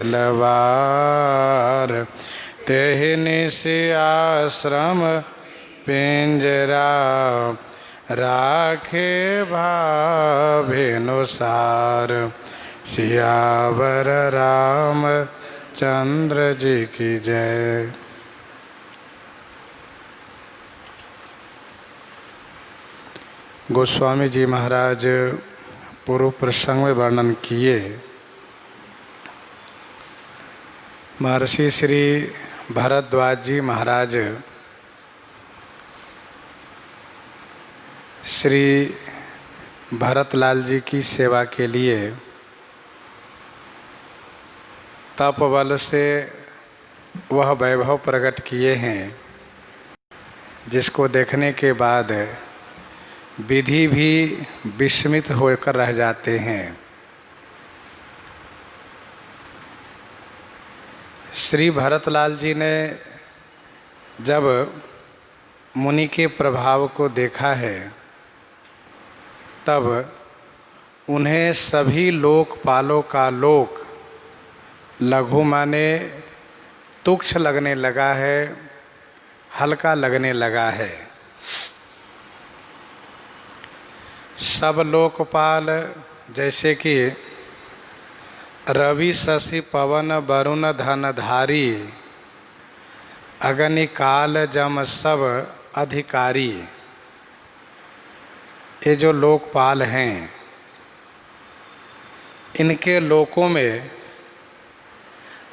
लवार तेहि निश आश्रम पिंजरा राखे भावेनुसार। सियावर राम चंद्र जी की जय। गोस्वामी जी महाराज पूर्व प्रसंग में वर्णन किए, महर्षि श्री भरद्वाज जी महाराज श्री भरतलाल जी की सेवा के लिए तप बल से वह वैभव प्रकट किए हैं जिसको देखने के बाद विधि भी विस्मित होकर रह जाते हैं। श्री भरतलाल जी ने जब मुनि के प्रभाव को देखा है तब उन्हें सभी लोकपालों का लोक लघु माने तुच्छ लगने लगा है, हल्का लगने लगा है। सब लोकपाल जैसे कि रवि शशि पवन वरुण धनधारी अग्नि काल जम सब अधिकारी, ये जो लोकपाल हैं इनके लोकों में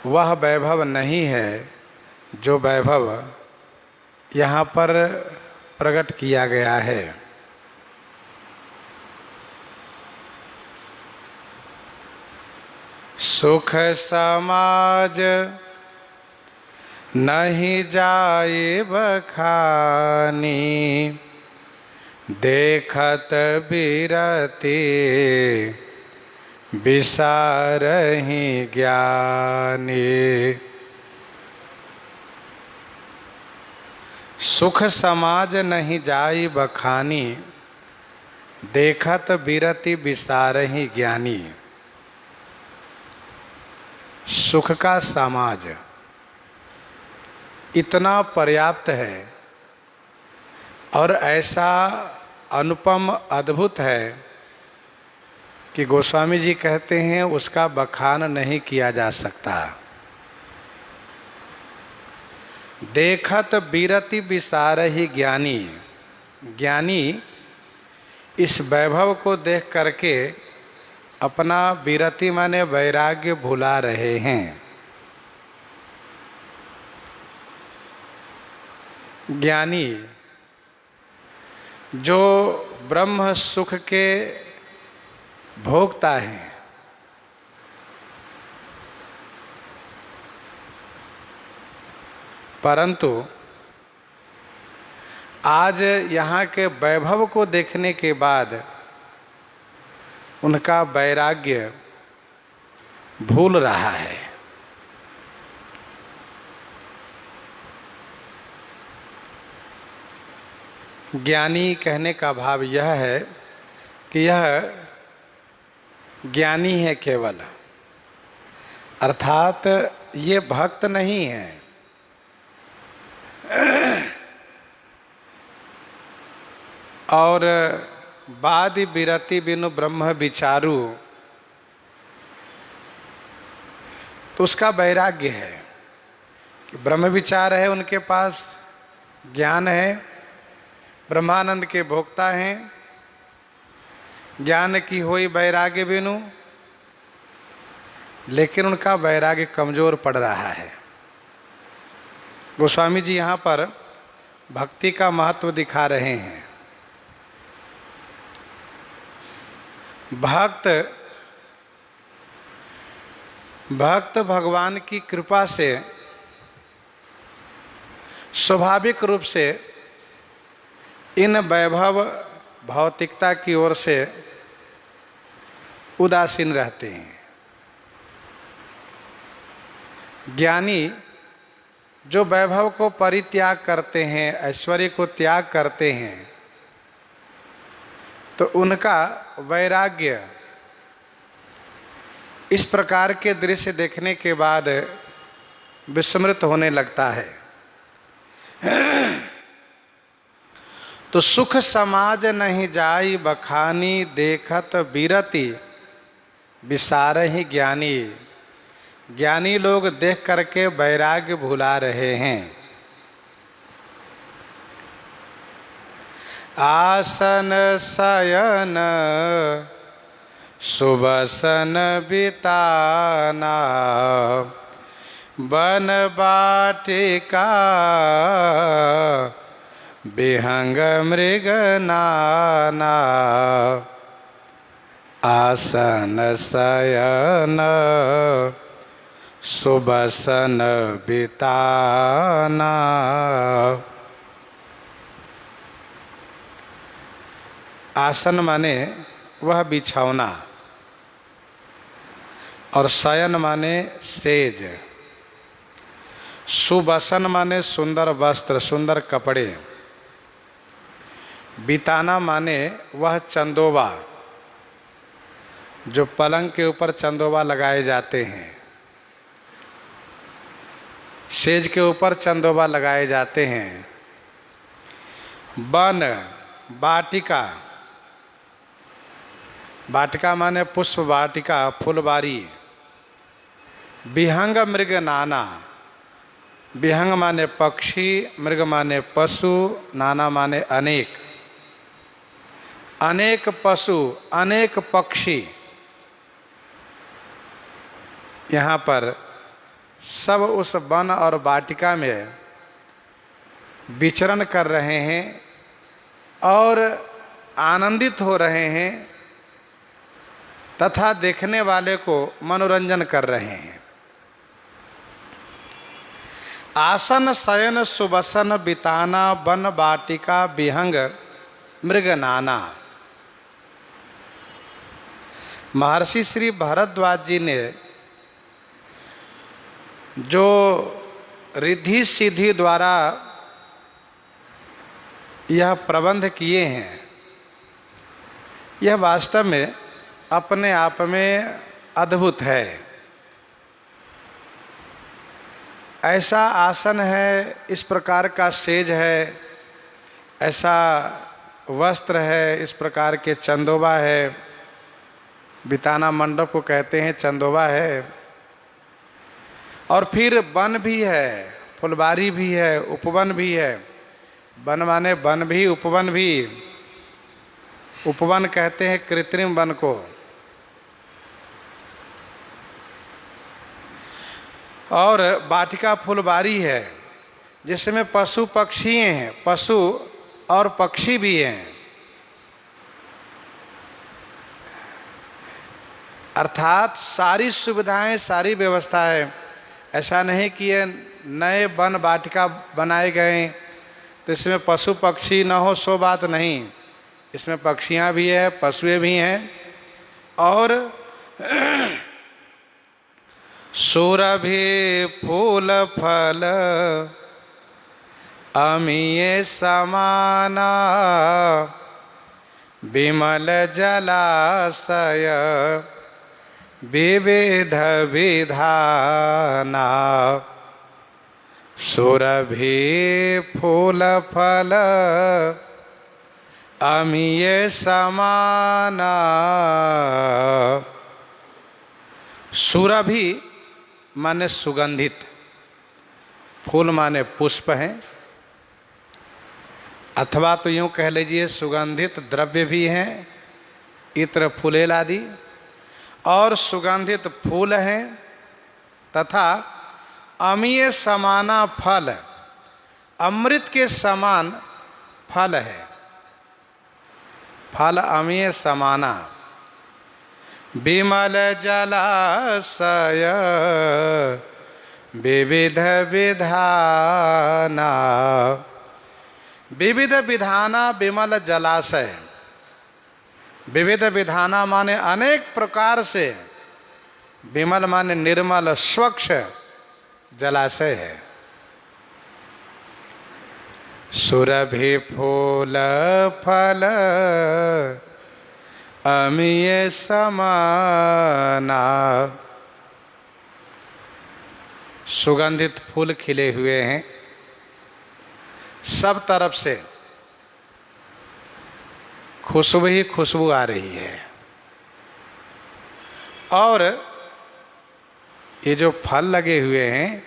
वह वैभव नहीं है जो वैभव यहाँ पर प्रकट किया गया है। सुख समाज नहीं जाए बखानी, देखत बिरती बिसारहि ज्ञानी। सुख समाज नहीं जाई बखानी, देखत बिरति बिसारहि ज्ञानी। सुख का समाज इतना पर्याप्त है और ऐसा अनुपम अद्भुत है कि गोस्वामी जी कहते हैं उसका बखान नहीं किया जा सकता। देखत बिरति बिसारहि ज्ञानी, ज्ञानी इस वैभव को देख करके अपना विरति माने वैराग्य भुला रहे हैं। ज्ञानी जो ब्रह्म सुख के भोक्ता हैं, परंतु आज यहाँ के वैभव को देखने के बाद उनका वैराग्य भूल रहा है। ज्ञानी कहने का भाव यह है कि यह ज्ञानी है केवल, अर्थात ये भक्त नहीं है। और बादि बिरति बिनु ब्रह्म विचारू, तो उसका वैराग्य है कि ब्रह्म विचार है, उनके पास ज्ञान है, ब्रह्मानंद के भोक्ता हैं। ज्ञान की होई वैराग्य बिनु, लेकिन उनका वैराग्य कमजोर पड़ रहा है। गोस्वामी जी यहाँ पर भक्ति का महत्व दिखा रहे हैं। भक्त भगवान की कृपा से स्वाभाविक रूप से इन वैभव भौतिकता की ओर से उदासीन रहते हैं। ज्ञानी जो वैभव को परित्याग करते हैं, ऐश्वर्य को त्याग करते हैं, तो उनका वैराग्य इस प्रकार के दृश्य देखने के बाद विस्मृत होने लगता है। तो सुख समाज नहीं जाई बखानी, देखत बीरति विसारहि ज्ञानी। ज्ञानी लोग देख करके वैराग्य भुला रहे हैं। आसन शयन सुबसन बिताना, वन बाटिका विहंग मृग नाना। आसन शयन सुबसन बिताना। आसन माने वह बिछौना और शयन माने सेज। सुबसन माने सुंदर वस्त्र, सुंदर कपड़े। बिताना माने वह चंदोबा, जो पलंग के ऊपर चंदोबा लगाए जाते हैं, सेज के ऊपर चंदोबा लगाए जाते हैं। वन वाटिका, वाटिका माने पुष्प वाटिका, फुलबारी। विहंग मृग नाना, विहंग माने पक्षी, मृग माने पशु, नाना माने अनेक। अनेक पशु, अनेक पक्षी यहाँ पर सब उस वन और वाटिका में विचरण कर रहे हैं और आनंदित हो रहे हैं तथा देखने वाले को मनोरंजन कर रहे हैं। आसन शयन सुबसन बिताना, वन वाटिका विहंग मृग नाना। महर्षि श्री भारद्वाज जी ने जो रिद्धि सिद्धि द्वारा यह प्रबंध किए हैं, यह वास्तव में अपने आप में अद्भुत है। ऐसा आसन है, इस प्रकार का सेज है, ऐसा वस्त्र है, इस प्रकार के चंदोबा है। बिताना मंडप को कहते हैं, चंदोबा है। और फिर वन भी है, फुलबारी भी है, उपवन भी है। वन माने वन भी, उपवन भी। उपवन कहते हैं कृत्रिम वन को। और वाटिका फुलबारी है जिसमें पशु पक्षी हैं, पशु और पक्षी भी हैं। अर्थात सारी सुविधाएं, सारी व्यवस्था है। ऐसा नहीं कि ये नए वन वाटिका बनाए गए तो इसमें पशु पक्षी न हो, सो बात नहीं। इसमें पक्षियां भी है, पशुएं भी हैं। और सुरभि फूल फल अमीय समाना, विमल जलाशय विविध विधाना। सुरभि फूल फल अमीय समाना। सुरभि माने सुगंधित, फूल माने पुष्प हैं, अथवा तो यूँ कह लीजिए सुगंधित द्रव्य भी हैं, इत्र फूलेल आदि, और सुगंधित फूल हैं तथा अमीय समाना फल, अमृत के समान फल है। फल अमीय समाना। विमल जलाशय विविध विधाना। विविध विधाना, विमल जलाशय। विविध विधाना माने अनेक प्रकार से, विमल माने निर्मल स्वच्छ जलाशय है। सुरभि फूल फल अमीय समाना। सुगंधित फूल खिले हुए हैं, सब तरफ से खुशबू ही खुशबू आ रही है। और ये जो फल लगे हुए हैं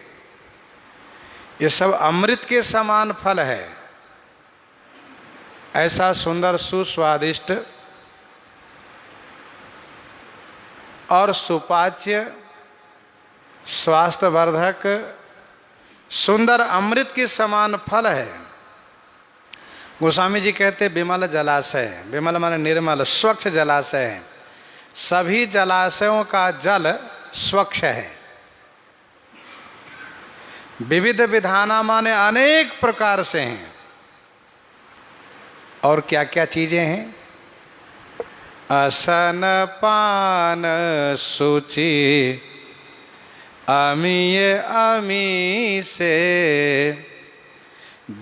ये सब अमृत के समान फल है। ऐसा सुंदर सुस्वादिष्ट और सुपाच्य स्वास्थ्यवर्धक सुंदर अमृत के समान फल है। गोस्वामी जी कहते विमल जलाशय, विमल माने निर्मल, स्वच्छ जलाशय है। सभी जलाशयों का जल स्वच्छ है। विविध विधाना माने अनेक प्रकार से हैं। और क्या क्या चीजें हैं? असन पान सूचि अमीय अमी से,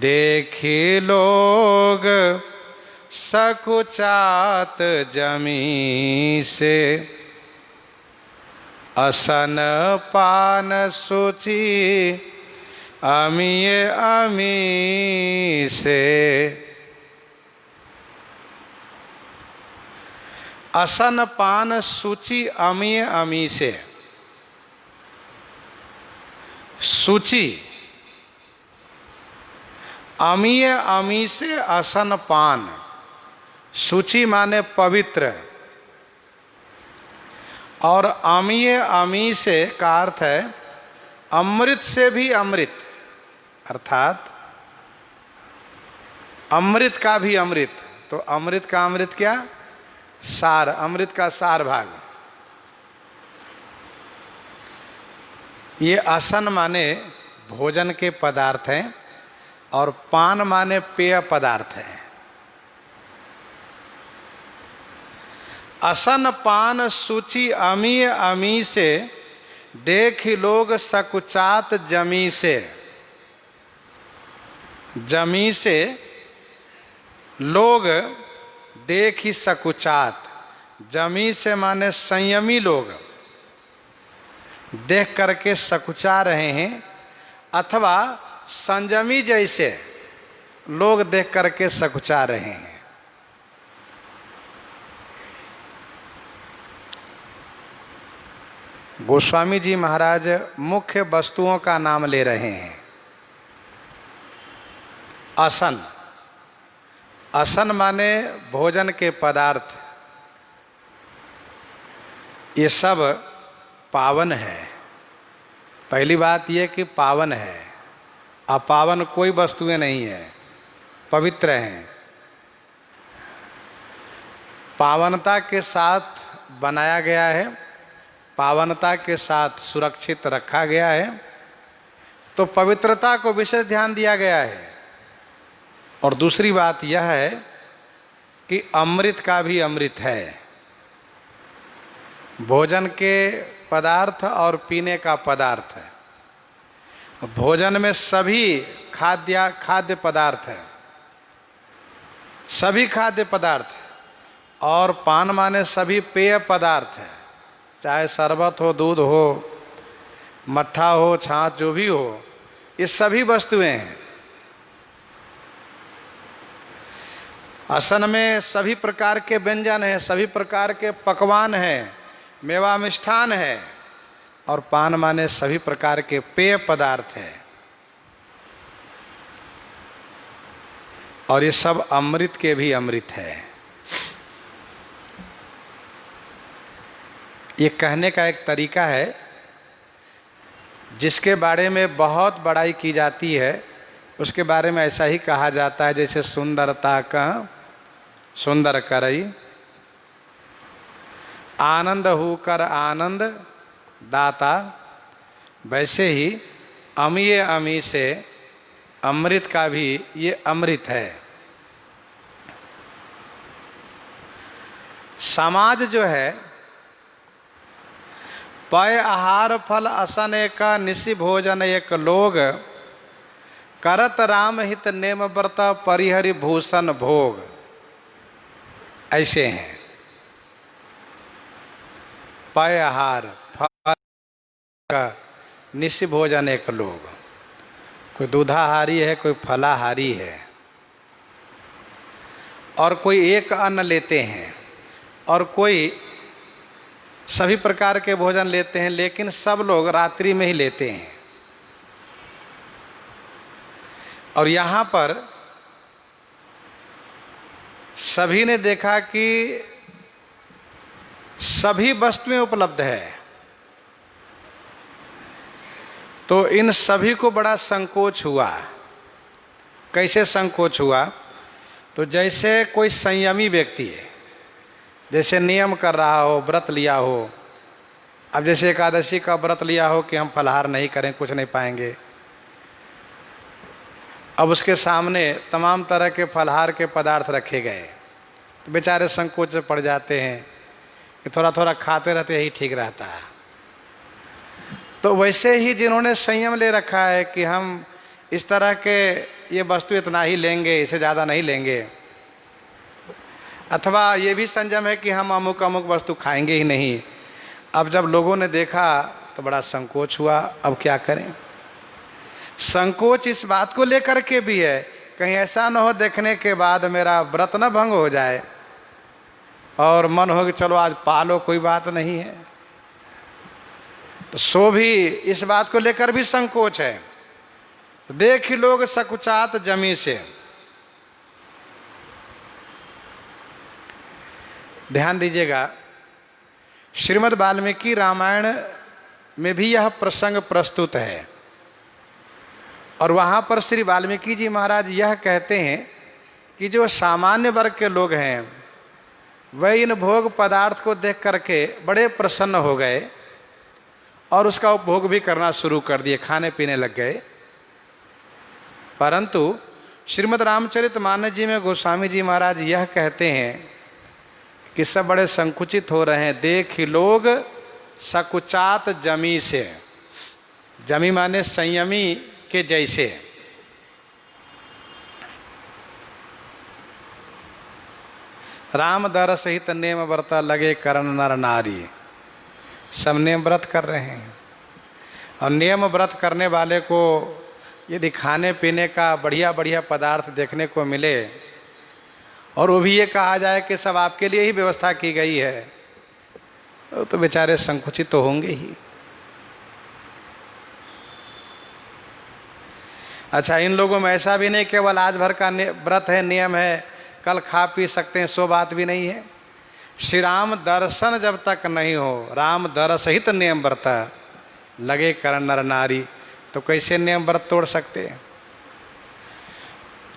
देखी लोग सकुचात जमी से। असन पान सूचि अमीय अमी से। असन पान सूचि अमीय अमी से। सूचि अमीय अमी से असन पान। सूचि माने पवित्र और अमीय अमी से का अर्थ है अमृत से भी अमृत, अर्थात अमृत का भी अमृत। तो अमृत का अमृत क्या? सार, अमृत का सार भाग। ये असन माने भोजन के पदार्थ हैं और पान माने पेय पदार्थ है। असन पान सूचि अमीय अमी से, देख लोग सकुचात जमी से। जमी से लोग देखी सकुचात। जमी से माने संयमी लोग देख करके सकुचा रहे हैं, अथवा संयमी जैसे लोग देख करके सकुचा रहे हैं। गोस्वामी जी महाराज मुख्य वस्तुओं का नाम ले रहे हैं। असन, असन माने भोजन के पदार्थ। ये सब पावन है। पहली बात यह कि पावन है, अपावन कोई वस्तुएं नहीं है, पवित्र हैं। पावनता के साथ बनाया गया है, पावनता के साथ सुरक्षित रखा गया है, तो पवित्रता को विशेष ध्यान दिया गया है। और दूसरी बात यह है कि अमृत का भी अमृत है। भोजन के पदार्थ और पीने का पदार्थ है। भोजन में सभी खाद्य पदार्थ है, सभी खाद्य पदार्थ, और पान माने सभी पेय पदार्थ है। चाहे शरबत हो, दूध हो, मट्ठा हो, छाछ, जो भी हो, ये सभी वस्तुएं हैं। असन में सभी प्रकार के व्यंजन हैं, सभी प्रकार के पकवान हैं, मेवा मिष्ठान है। और पान माने सभी प्रकार के पेय पदार्थ है। और ये सब अमृत के भी अमृत है। ये कहने का एक तरीका है जिसके बारे में बहुत बड़ाई की जाती है। उसके बारे में ऐसा ही कहा जाता है जैसे सुंदरता का सुंदर करई, आनंद होकर आनंद दाता, वैसे ही अमीय अमी से अमृत का भी ये अमृत है। समाज जो है, पय आहार फल असन एक निशि भोजन एक लोग, करत राम हित नेम व्रत परिहरि भूषण भोग, ऐसे हैं। पय आहार फल का निश्चित भोजन एक लोग, कोई दूधाहारी है, कोई फलाहारी है, और कोई एक अन्न लेते हैं, और कोई सभी प्रकार के भोजन लेते हैं, लेकिन सब लोग रात्रि में ही लेते हैं। और यहाँ पर सभी ने देखा कि सभी वस्तुएं उपलब्ध है, तो इन सभी को बड़ा संकोच हुआ। कैसे संकोच हुआ? तो जैसे कोई संयमी व्यक्ति है, जैसे नियम कर रहा हो, व्रत लिया हो, अब जैसे एकादशी का व्रत लिया हो कि हम फलाहार नहीं करें, कुछ नहीं पाएंगे, अब उसके सामने तमाम तरह के फलाहार के पदार्थ रखे गए, तो बेचारे संकोच से पड़ जाते हैं कि थोड़ा थोड़ा खाते रहते यही ठीक रहता है। तो वैसे ही जिन्होंने संयम ले रखा है कि हम इस तरह के ये वस्तु इतना ही लेंगे, इससे ज़्यादा नहीं लेंगे, अथवा ये भी संयम है कि हम अमुक अमुक वस्तु खाएंगे ही नहीं, अब जब लोगों ने देखा तो बड़ा संकोच हुआ। अब क्या करें? संकोच इस बात को लेकर के भी है, कहीं ऐसा न हो देखने के बाद मेरा व्रत न भंग हो जाए और मन हो कि चलो आज पालो, कोई बात नहीं है, तो सो भी इस बात को लेकर भी संकोच है। देख लोग सकुचात जमी से, ध्यान दीजिएगा, श्रीमद् वाल्मीकि रामायण में भी यह प्रसंग प्रस्तुत है, और वहाँ पर श्री वाल्मीकि जी महाराज यह कहते हैं कि जो सामान्य वर्ग के लोग हैं वह इन भोग पदार्थ को देख करके बड़े प्रसन्न हो गए और उसका उपभोग भी करना शुरू कर दिए, खाने पीने लग गए। परंतु श्रीमद् रामचरितमानस जी में गोस्वामी जी महाराज यह कहते हैं कि सब बड़े संकुचित हो रहे हैं। देख लोग सकुचात जमी से, जमी माने संयमी के जैसे। राम दर सहित नेम व्रत लगे करन नर नारी, सब नियम व्रत कर रहे हैं, और नियम व्रत करने वाले को यदि खाने पीने का बढ़िया बढ़िया पदार्थ देखने को मिले और वो भी ये कहा जाए कि सब आपके लिए ही व्यवस्था की गई है, तो बेचारे संकुचित तो होंगे ही। अच्छा, इन लोगों में ऐसा भी नहीं केवल आज भर का व्रत है, नियम है, कल खा पी सकते हैं, सो बात भी नहीं है। श्री राम दर्शन जब तक नहीं हो, राम दर सहित नियम व्रत लगे करन नर नारी, तो कैसे नियम व्रत तोड़ सकते हैं?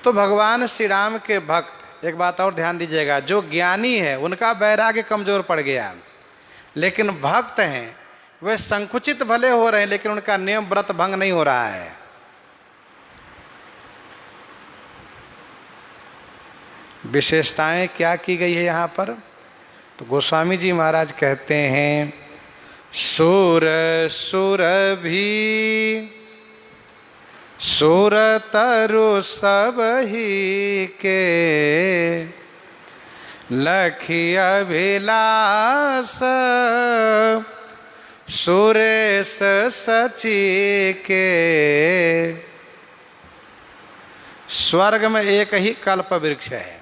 तो भगवान श्री राम के भक्त, एक बात और ध्यान दीजिएगा, जो ज्ञानी है उनका वैराग्य कमजोर पड़ गया, लेकिन भक्त हैं वे संकुचित भले हो रहे हैं लेकिन उनका नियम व्रत भंग नहीं हो रहा है। विशेषताएं क्या की गई है यहाँ पर? तो गोस्वामी जी महाराज कहते हैं, सुर सुर भी सुर तरु सब ही के, लखी अभिलाष सुरेश सची के। स्वर्ग में एक ही कल्प वृक्ष है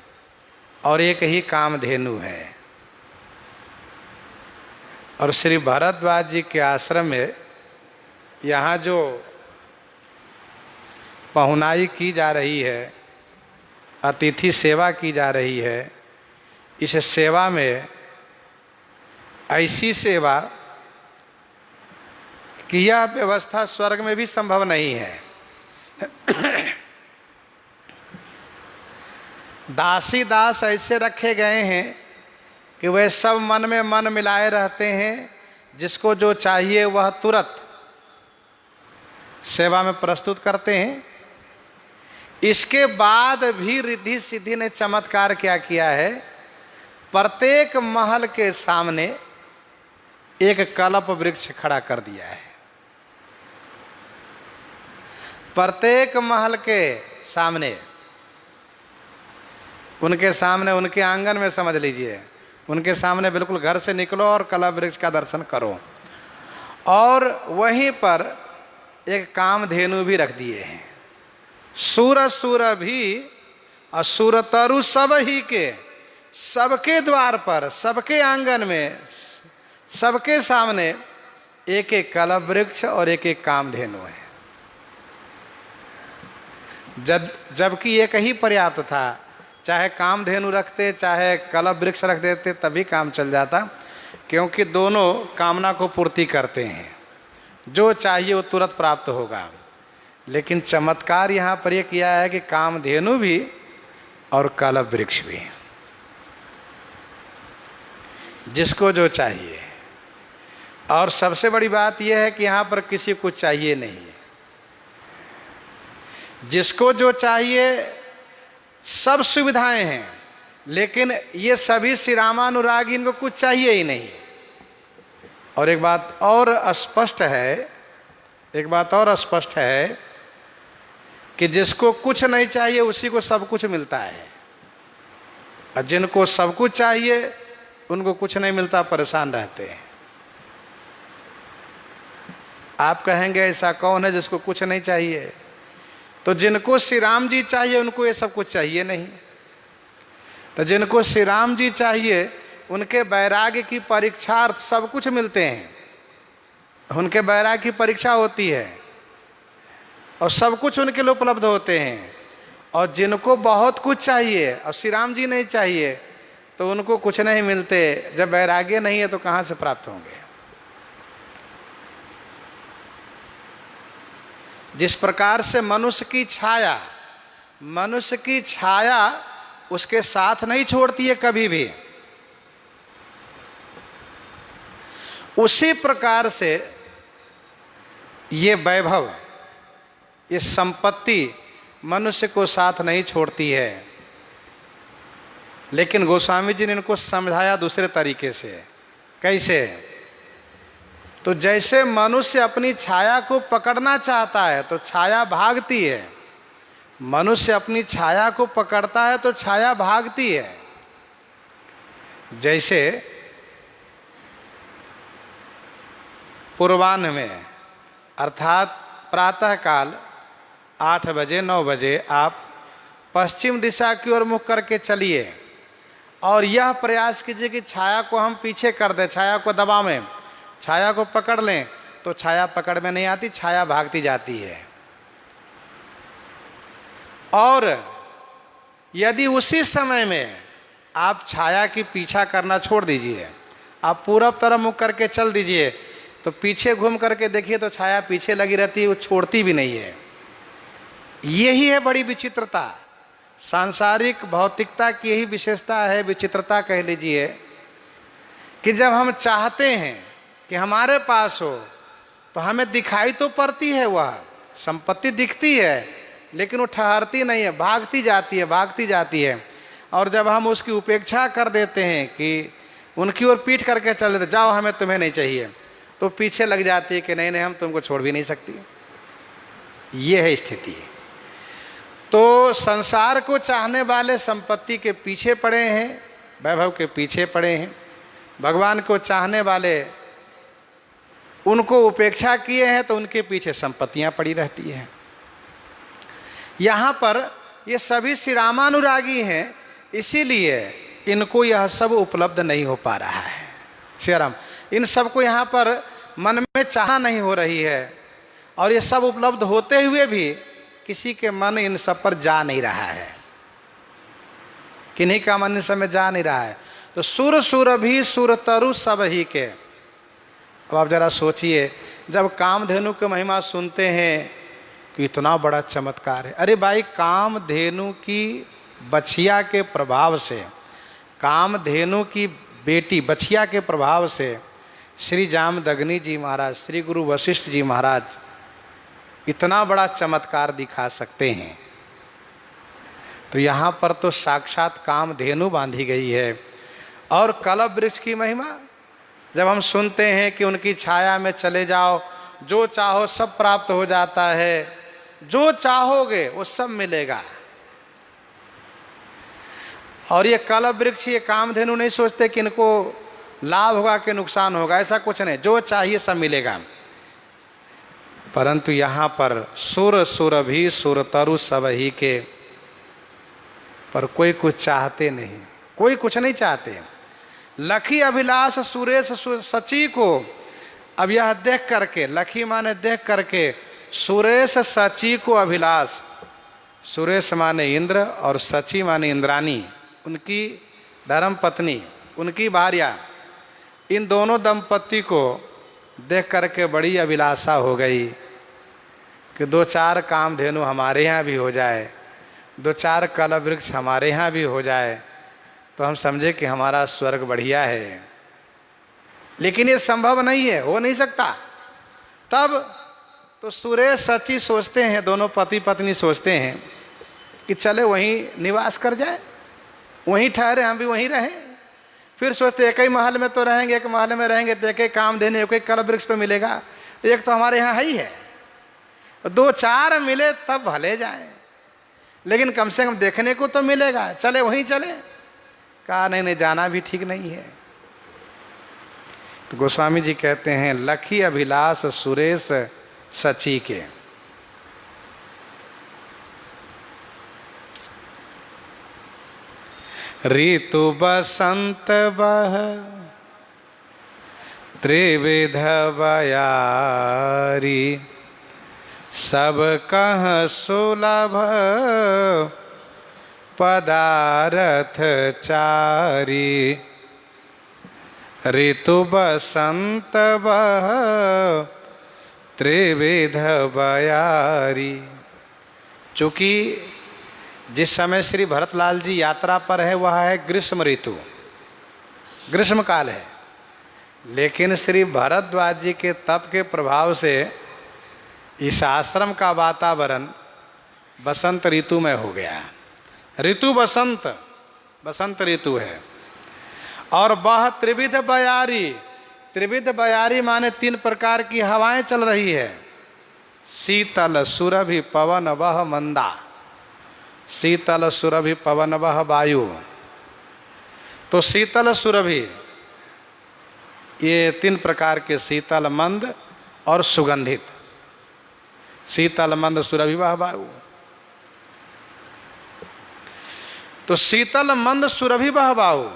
और एक ही कामधेनु है, और श्री भरद्वाज जी के आश्रम में यहाँ जो पहुनाई की जा रही है, अतिथि सेवा की जा रही है, इस सेवा में ऐसी सेवा कि यह व्यवस्था स्वर्ग में भी संभव नहीं है। दासी दास ऐसे रखे गए हैं कि वे सब मन में मन मिलाए रहते हैं, जिसको जो चाहिए वह तुरंत सेवा में प्रस्तुत करते हैं। इसके बाद भी रिद्धि सिद्धि ने चमत्कार क्या किया है, प्रत्येक महल के सामने एक कल्प वृक्ष खड़ा कर दिया है। प्रत्येक महल के सामने, उनके सामने, उनके आंगन में समझ लीजिए, उनके सामने बिल्कुल घर से निकलो और कल्प वृक्ष का दर्शन करो, और वहीं पर एक कामधेनु भी रख दिए हैं। सूर सूर भी असुर तरु सब ही के, सबके द्वार पर, सबके आंगन में, सबके सामने एक एक कलप वृक्ष और एक एक कामधेनु है। जबकि एक ही पर्याप्त था, चाहे कामधेनु रखते चाहे कलप वृक्ष रख देते तभी काम चल जाता, क्योंकि दोनों कामना को पूर्ति करते हैं। जो चाहिए वो तुरंत प्राप्त होगा। लेकिन चमत्कार यहाँ पर यह किया है कि कामधेनु भी और कलप वृक्ष भी, जिसको जो चाहिए। और सबसे बड़ी बात यह है कि यहाँ पर किसी को चाहिए नहीं है, जिसको जो चाहिए सब सुविधाएं हैं, लेकिन ये सभी श्री रामानुरागी, इनको कुछ चाहिए ही नहीं। और एक बात और स्पष्ट है, कि जिसको कुछ नहीं चाहिए उसी को सब कुछ मिलता है, और जिनको सब कुछ चाहिए उनको कुछ नहीं मिलता, परेशान रहते हैं। आप कहेंगे ऐसा कौन है जिसको कुछ नहीं चाहिए? तो जिनको श्री राम जी चाहिए उनको ये सब कुछ चाहिए नहीं। तो जिनको श्री राम जी चाहिए उनके वैराग्य की परीक्षार्थ सब कुछ मिलते हैं, उनके वैराग्य की परीक्षा होती है और सब कुछ उनके लिए उपलब्ध होते हैं। और जिनको बहुत कुछ चाहिए और श्री राम जी नहीं चाहिए तो उनको कुछ नहीं मिलते। जब वैराग्य नहीं है तो कहाँ से प्राप्त होंगे? जिस प्रकार से मनुष्य की छाया उसके साथ नहीं छोड़ती है कभी भी, उसी प्रकार से ये वैभव, ये संपत्ति मनुष्य को साथ नहीं छोड़ती है। लेकिन गोस्वामी जी ने इनको समझाया दूसरे तरीके से। कैसे? तो जैसे मनुष्य अपनी छाया को पकड़ना चाहता है तो छाया भागती है, मनुष्य अपनी छाया को पकड़ता है तो छाया भागती है। जैसे पूर्वाह्न में अर्थात प्रातःकाल 8 बजे 9 बजे आप पश्चिम दिशा की ओर मुख करके चलिए और यह प्रयास कीजिए कि छाया को हम पीछे कर दें, छाया को दबावें, छाया को पकड़ लें। तो छाया पकड़ में नहीं आती, छाया भागती जाती है। और यदि उसी समय में आप छाया की पीछा करना छोड़ दीजिए, आप पूरब तरफ मुख करके चल दीजिए, तो पीछे घूम करके देखिए तो छाया पीछे लगी रहती है, वो छोड़ती भी नहीं है। यही है बड़ी विचित्रता, सांसारिक भौतिकता की यही विशेषता है, विचित्रता कह लीजिए, कि जब हम चाहते हैं कि हमारे पास हो तो हमें दिखाई तो पड़ती है, वह संपत्ति दिखती है, लेकिन वो ठहरती नहीं है, भागती जाती है। और जब हम उसकी उपेक्षा कर देते हैं कि उनकी ओर पीठ करके चल देते, जाओ हमें तुम्हें नहीं चाहिए, तो पीछे लग जाती है कि नहीं हम तुमको छोड़ भी नहीं सकती। ये है स्थिति। तो संसार को चाहने वाले संपत्ति के पीछे पड़े हैं, वैभव के पीछे पड़े हैं। भगवान को चाहने वाले उनको उपेक्षा किए हैं तो उनके पीछे संपत्तियां पड़ी रहती हैं। यहाँ पर ये सभी श्री रामानुरागी हैं, इसीलिए इनको यह सब उपलब्ध नहीं हो पा रहा है। श्री राम, इन सब को यहाँ पर मन में चाहना नहीं हो रही है, और ये सब उपलब्ध होते हुए भी किसी के मन इन सब पर जा नहीं रहा है, किन्हीं का मन इन सब में जा नहीं रहा है। तो सुर सुर भी सुर तरु सब ही के। अब आप जरा सोचिए, जब कामधेनु की महिमा सुनते हैं कि इतना बड़ा चमत्कार है। अरे भाई, कामधेनु की बछिया के प्रभाव से, कामधेनु की बेटी बछिया के प्रभाव से श्री जामदग्नि जी महाराज, श्री गुरु वशिष्ठ जी महाराज इतना बड़ा चमत्कार दिखा सकते हैं। तो यहाँ पर तो साक्षात कामधेनु बांधी गई है। और कलप वृक्ष की महिमा जब हम सुनते हैं कि उनकी छाया में चले जाओ, जो चाहो सब प्राप्त हो जाता है, जो चाहोगे वो सब मिलेगा। और ये कलप वृक्ष, ये कामधेनु नहीं सोचते कि इनको लाभ होगा कि नुकसान होगा, ऐसा कुछ नहीं, जो चाहिए सब मिलेगा। परंतु यहाँ पर सुर सुर भी सुर तरु सब ही के, पर कोई कुछ चाहते नहीं, कोई कुछ नहीं चाहते। लखी अभिलाष सुरेश सची को, अब यह देख करके, लखी माने देख करके, सुरेश सची को अभिलाष, सुरेश माने इंद्र और सची माने इंद्रानी, उनकी धर्म पत्नी, उनकी भार्या, इन दोनों दंपति को देख करके बड़ी अभिलाषा हो गई कि दो चार कामधेनु हमारे यहाँ भी हो जाए, दो चार कलह वृक्ष हमारे यहाँ भी हो जाए, तो हम समझे कि हमारा स्वर्ग बढ़िया है। लेकिन ये संभव नहीं है, हो नहीं सकता। तब तो सुरेश सची सोचते हैं, दोनों पति पत्नी सोचते हैं कि चले वहीं निवास कर जाए, वहीं ठहरे, हम भी वहीं रहें। फिर सोचते एक ही महल में तो रहेंगे, एक महल में रहेंगे तो एक ही काम देने, एक ही कल वृक्ष तो मिलेगा, तो एक तो हमारे यहाँ ही है, दो चार मिले तब भले जाए, लेकिन कम से कम देखने को तो मिलेगा, चले वहीं चले। कहा नहीं नहीं, जाना भी ठीक नहीं है। तो गोस्वामी जी कहते हैं लखी अभिलाष सुरेश सची के। ऋतु बसंत बह त्रिविध बयारी, सब कह सुलभ पदारथ चारी। ऋतु बसंत बह त्रिविध बयारी। चूंकि जिस समय श्री भरतलाल जी यात्रा पर है वह है ग्रीष्म ऋतु, ग्रीष्म काल है, लेकिन श्री भरद्वाज जी के तप के प्रभाव से इस आश्रम का वातावरण बसंत ऋतु में हो गया। ऋतु बसंत, बसंत ऋतु है। और वह त्रिविध बयारी, त्रिविध बयारी माने तीन प्रकार की हवाएं चल रही है। शीतल सुरभि पवन वह मंदा, शीतल सुरभि पवन वह वायु। तो शीतल सुरभि, ये तीन प्रकार के, शीतल मंद और सुगंधित। शीतल मंद सुरभि वह वायु। तो शीतल मंद सुरभि वह वायु,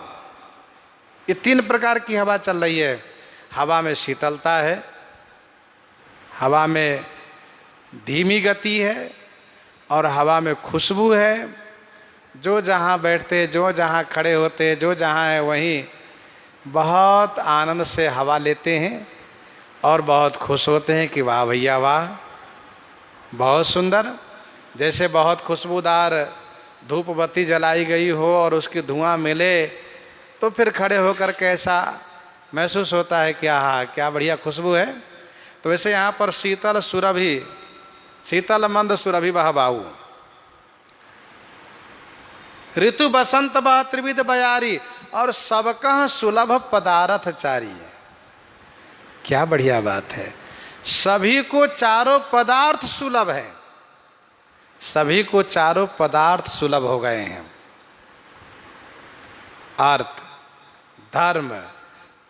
ये तीन प्रकार की हवा चल रही है। हवा में शीतलता है, हवा में धीमी गति है, और हवा में खुशबू है। जो जहाँ बैठते, जो जहाँ खड़े होते, जो जहाँ है वहीं बहुत आनंद से हवा लेते हैं और बहुत खुश होते हैं कि वाह भैया वाह, बहुत सुंदर। जैसे बहुत खुशबूदार धूप बत्ती जलाई गई हो और उसकी धुआं मिले तो फिर खड़े होकर कैसा महसूस होता है कि हाँ क्या बढ़िया खुशबू है। तो वैसे यहाँ पर शीतल सुरभि, शीतल मंद सुरभि वह वायु। ऋतु बसंत बह त्रिविध बयारी, और सबकह सुलभ पदारथ चारी है। क्या बढ़िया बात है, सभी को चारों पदार्थ सुलभ है, सभी को चारों पदार्थ सुलभ हो गए हैं। अर्थ, धर्म,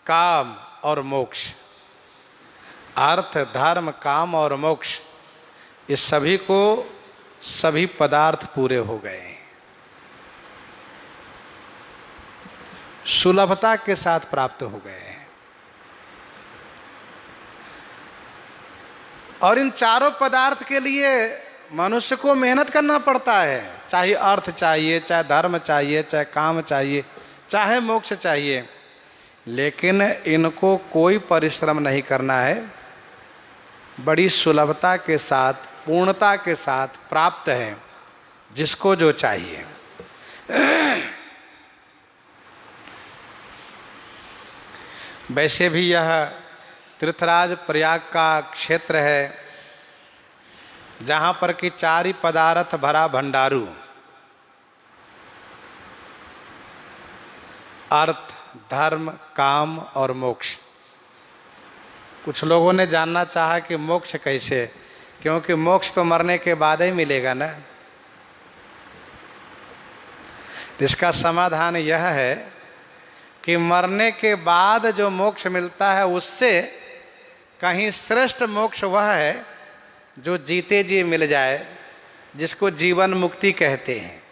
काम और मोक्ष। अर्थ, धर्म, काम और मोक्ष, ये सभी को सभी पदार्थ पूरे हो गए हैं, सुलभता के साथ प्राप्त हो गए हैं। और इन चारों पदार्थ के लिए मनुष्य को मेहनत करना पड़ता है। चाहे अर्थ चाहिए, चाहे धर्म चाहिए, चाहे काम चाहिए, चाहे मोक्ष चाहिए, लेकिन इनको कोई परिश्रम नहीं करना है, बड़ी सुलभता के साथ, पूर्णता के साथ प्राप्त है जिसको जो चाहिए। वैसे भी यह तीर्थराज प्रयाग का क्षेत्र है जहाँ पर कि चारि पदार्थ भरा भंडारू, अर्थ, धर्म, काम और मोक्ष। कुछ लोगों ने जानना चाहा कि मोक्ष कैसे, क्योंकि मोक्ष तो मरने के बाद ही मिलेगा ना। इसका समाधान यह है कि मरने के बाद जो मोक्ष मिलता है उससे कहीं श्रेष्ठ मोक्ष वह है जो जीते जी मिल जाए, जिसको जीवन मुक्ति कहते हैं,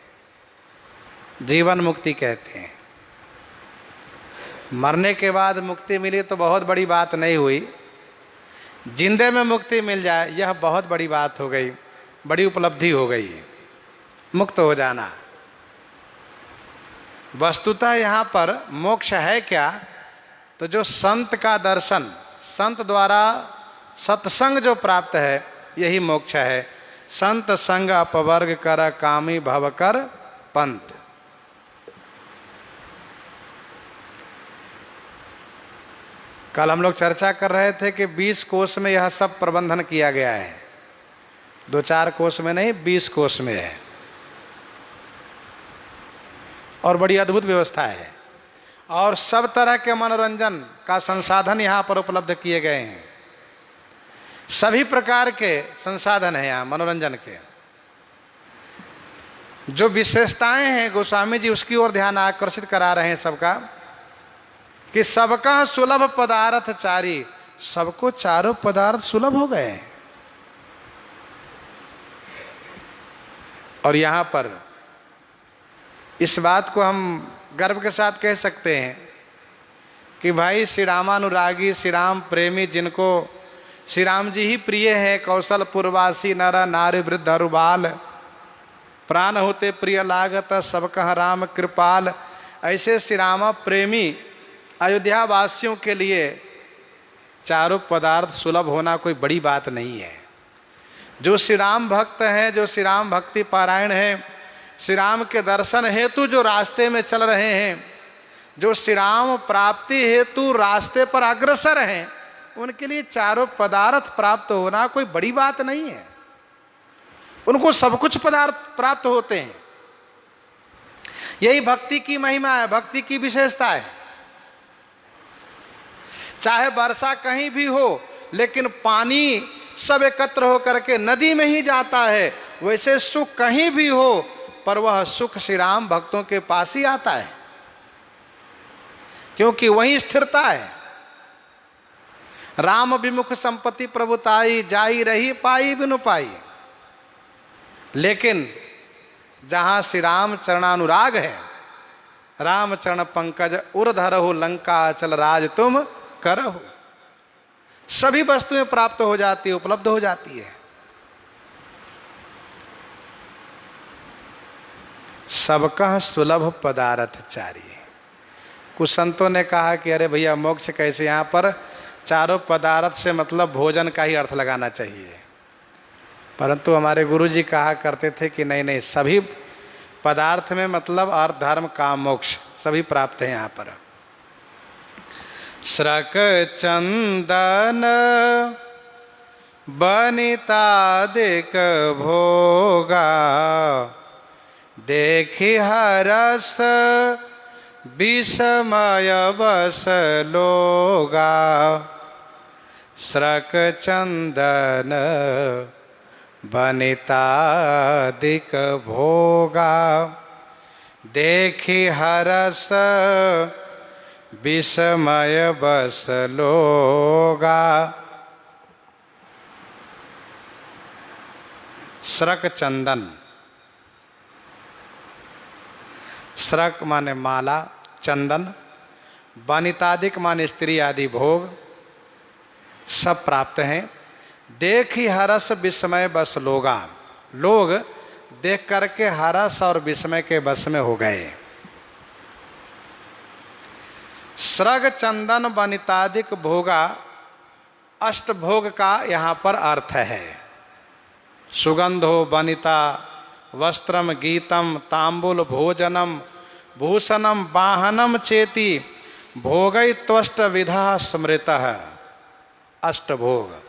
जीवन मुक्ति कहते हैं। मरने के बाद मुक्ति मिली तो बहुत बड़ी बात नहीं हुई, जिंदे में मुक्ति मिल जाए यह बहुत बड़ी बात हो गई, बड़ी उपलब्धि हो गई, मुक्त हो जाना। वस्तुतः यहाँ पर मोक्ष है क्या? तो जो संत का दर्शन, संत द्वारा सत्संग जो प्राप्त है, यही मोक्ष है। संत संग अपवर्ग कर कामी भव कर पंत। कल हम लोग चर्चा कर रहे थे कि 20 कोष में यह सब प्रबंधन किया गया है, 2-4 कोष में नहीं, 20 कोष में है, और बड़ी अद्भुत व्यवस्था है। और सब तरह के मनोरंजन का संसाधन यहाँ पर उपलब्ध किए गए हैं, सभी प्रकार के संसाधन हैं यहाँ मनोरंजन के। जो विशेषताएं हैं गोस्वामी जी उसकी ओर ध्यान आकर्षित करा रहे हैं सबका, कि सबका सुलभ पदार्थ चारी, सबको चारों पदार्थ सुलभ हो गए हैं। और यहाँ पर इस बात को हम गर्व के साथ कह सकते हैं कि भाई श्री रामानुरागी, श्री राम प्रेमी, जिनको श्री राम जी ही प्रिय है, कौशल पुरवासी नर नारी वृद्ध अरु बाल, प्राण होते प्रिय लागत सब कह राम कृपाल, ऐसे श्री राम प्रेमी अयोध्या वासियों के लिए चारों पदार्थ सुलभ होना कोई बड़ी बात नहीं है। जो श्री राम भक्त हैं, जो श्री राम भक्ति पारायण हैं, श्री राम के दर्शन हेतु जो रास्ते में चल रहे हैं, जो श्री राम प्राप्ति हेतु रास्ते पर अग्रसर हैं, उनके लिए चारों पदार्थ प्राप्त होना कोई बड़ी बात नहीं है। उनको सब कुछ पदार्थ प्राप्त होते हैं। यही भक्ति की महिमा है, भक्ति की विशेषता है। चाहे वर्षा कहीं भी हो, लेकिन पानी सब एकत्र होकर के नदी में ही जाता है, वैसे सुख कहीं भी हो, पर वह सुख श्री राम भक्तों के पास ही आता है, क्योंकि वही स्थिरता है। राम विमुख संपत्ति प्रभुताई, जाई रही पाई बिनु पाई। लेकिन जहां श्री राम चरणानुराग है, राम चरण पंकज उर्धरहु लंका अचल राज तुम करहु, सभी वस्तुएं प्राप्त हो जाती है, उपलब्ध हो जाती है। सबका सुलभ पदार्थ चाहिए। कुछ संतों ने कहा कि अरे भैया मोक्ष कैसे, यहाँ पर चारों पदार्थ से मतलब भोजन का ही अर्थ लगाना चाहिए। परंतु हमारे गुरुजी कहा करते थे कि नहीं नहीं, सभी पदार्थ में मतलब अर्थ धर्म काम मोक्ष सभी प्राप्त है यहाँ पर। श्रक चंदन बनितादिक भोगा, देखि हरस विस्मय बस लोगा। श्रक चंदन बनितादिक भोगा, देखि हरस विस्मय बस लोगा। श्रक चंदन, श्रक माने माला, चंदन, वनितादिक माने स्त्री आदि भोग सब प्राप्त हैं। देख ही हरस विस्मय बस लोगा, लोग देख करके हरस और विस्मय के बस में हो गए। श्रग चंदन वनितादिक भोगा, अष्टभोग का यहाँ पर अर्थ है। सुगंधो वनिता वस्त्रम गीतम तांबुल भोजनम भूषणम वाहनम चेति भोगई त्वष्ट विधा स्मृतः। अष्टभोग।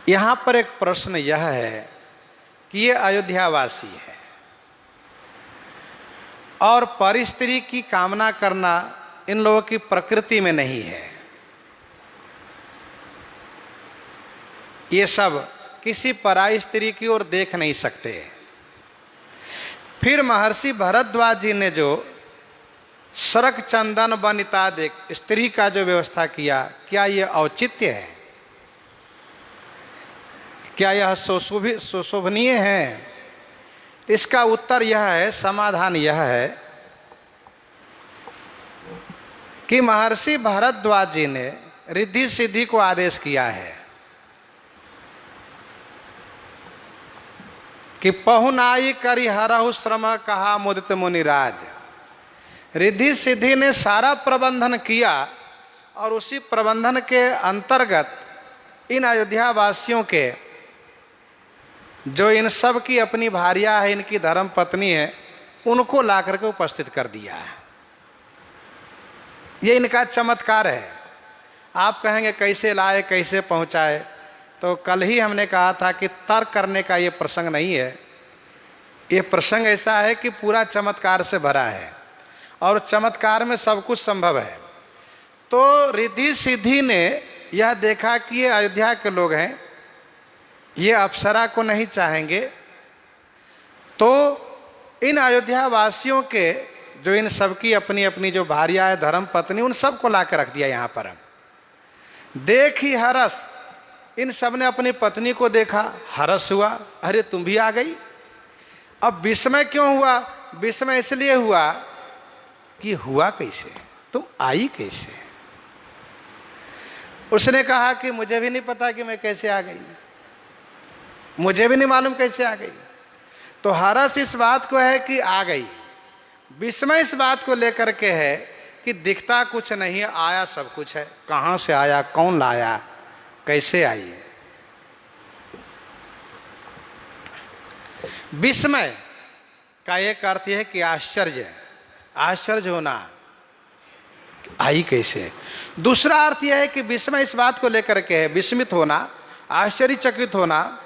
यहाँ पर एक प्रश्न यह है कि ये अयोध्यावासी है और परिस्त्री की कामना करना इन लोगों की प्रकृति में नहीं है। ये सब किसी पराई स्त्री की ओर देख नहीं सकते। फिर महर्षि भरद्वाज जी ने जो श्रक चंदन वनितादिक स्त्री का जो व्यवस्था किया, क्या ये औचित्य है? क्या यह सुशोभनीय है? तो इसका उत्तर यह है, समाधान यह है कि महर्षि भारद्वाज जी ने रिद्धि सिद्धि को आदेश किया है कि पहुनाई करि हरहु श्रम कहा मुदित मुनिराज। रिद्धि सिद्धि ने सारा प्रबंधन किया और उसी प्रबंधन के अंतर्गत इन अयोध्या वासियों के, जो इन सब की अपनी भार्या है, इनकी धर्म पत्नी है, उनको ला करके उपस्थित कर दिया है। ये इनका चमत्कार है। आप कहेंगे कैसे लाए, कैसे पहुंचाए? तो कल ही हमने कहा था कि तर्क करने का ये प्रसंग नहीं है। ये प्रसंग ऐसा है कि पूरा चमत्कार से भरा है और चमत्कार में सब कुछ संभव है। तो रिद्धि सिद्धि ने यह देखा कि ये अयोध्या के लोग हैं, ये अप्सरा को नहीं चाहेंगे, तो इन अयोध्या वासियों के, जो इन सबकी अपनी अपनी जो भार्या है, धर्म पत्नी, उन सबको ला कर रख दिया यहाँ पर। देख ही हरस, इन सब ने अपनी पत्नी को देखा, हरस हुआ, अरे तुम भी आ गई। अब विस्मय क्यों हुआ? विस्मय इसलिए हुआ कि हुआ कैसे, तुम आई कैसे? उसने कहा कि मुझे भी नहीं पता कि मैं कैसे आ गई, मुझे भी नहीं मालूम कैसे आ गई। तो हरस इस बात को है कि आ गई, विस्मय इस बात को लेकर के है कि दिखता कुछ नहीं, आया सब कुछ है। कहाँ से आया, कौन लाया, कैसे आई? विस्मय का एक अर्थ यह है कि आश्चर्य, आश्चर्य होना, आई कैसे। दूसरा अर्थ यह है कि विस्मय इस बात को लेकर के है, विस्मित होना, आश्चर्यचकित होना।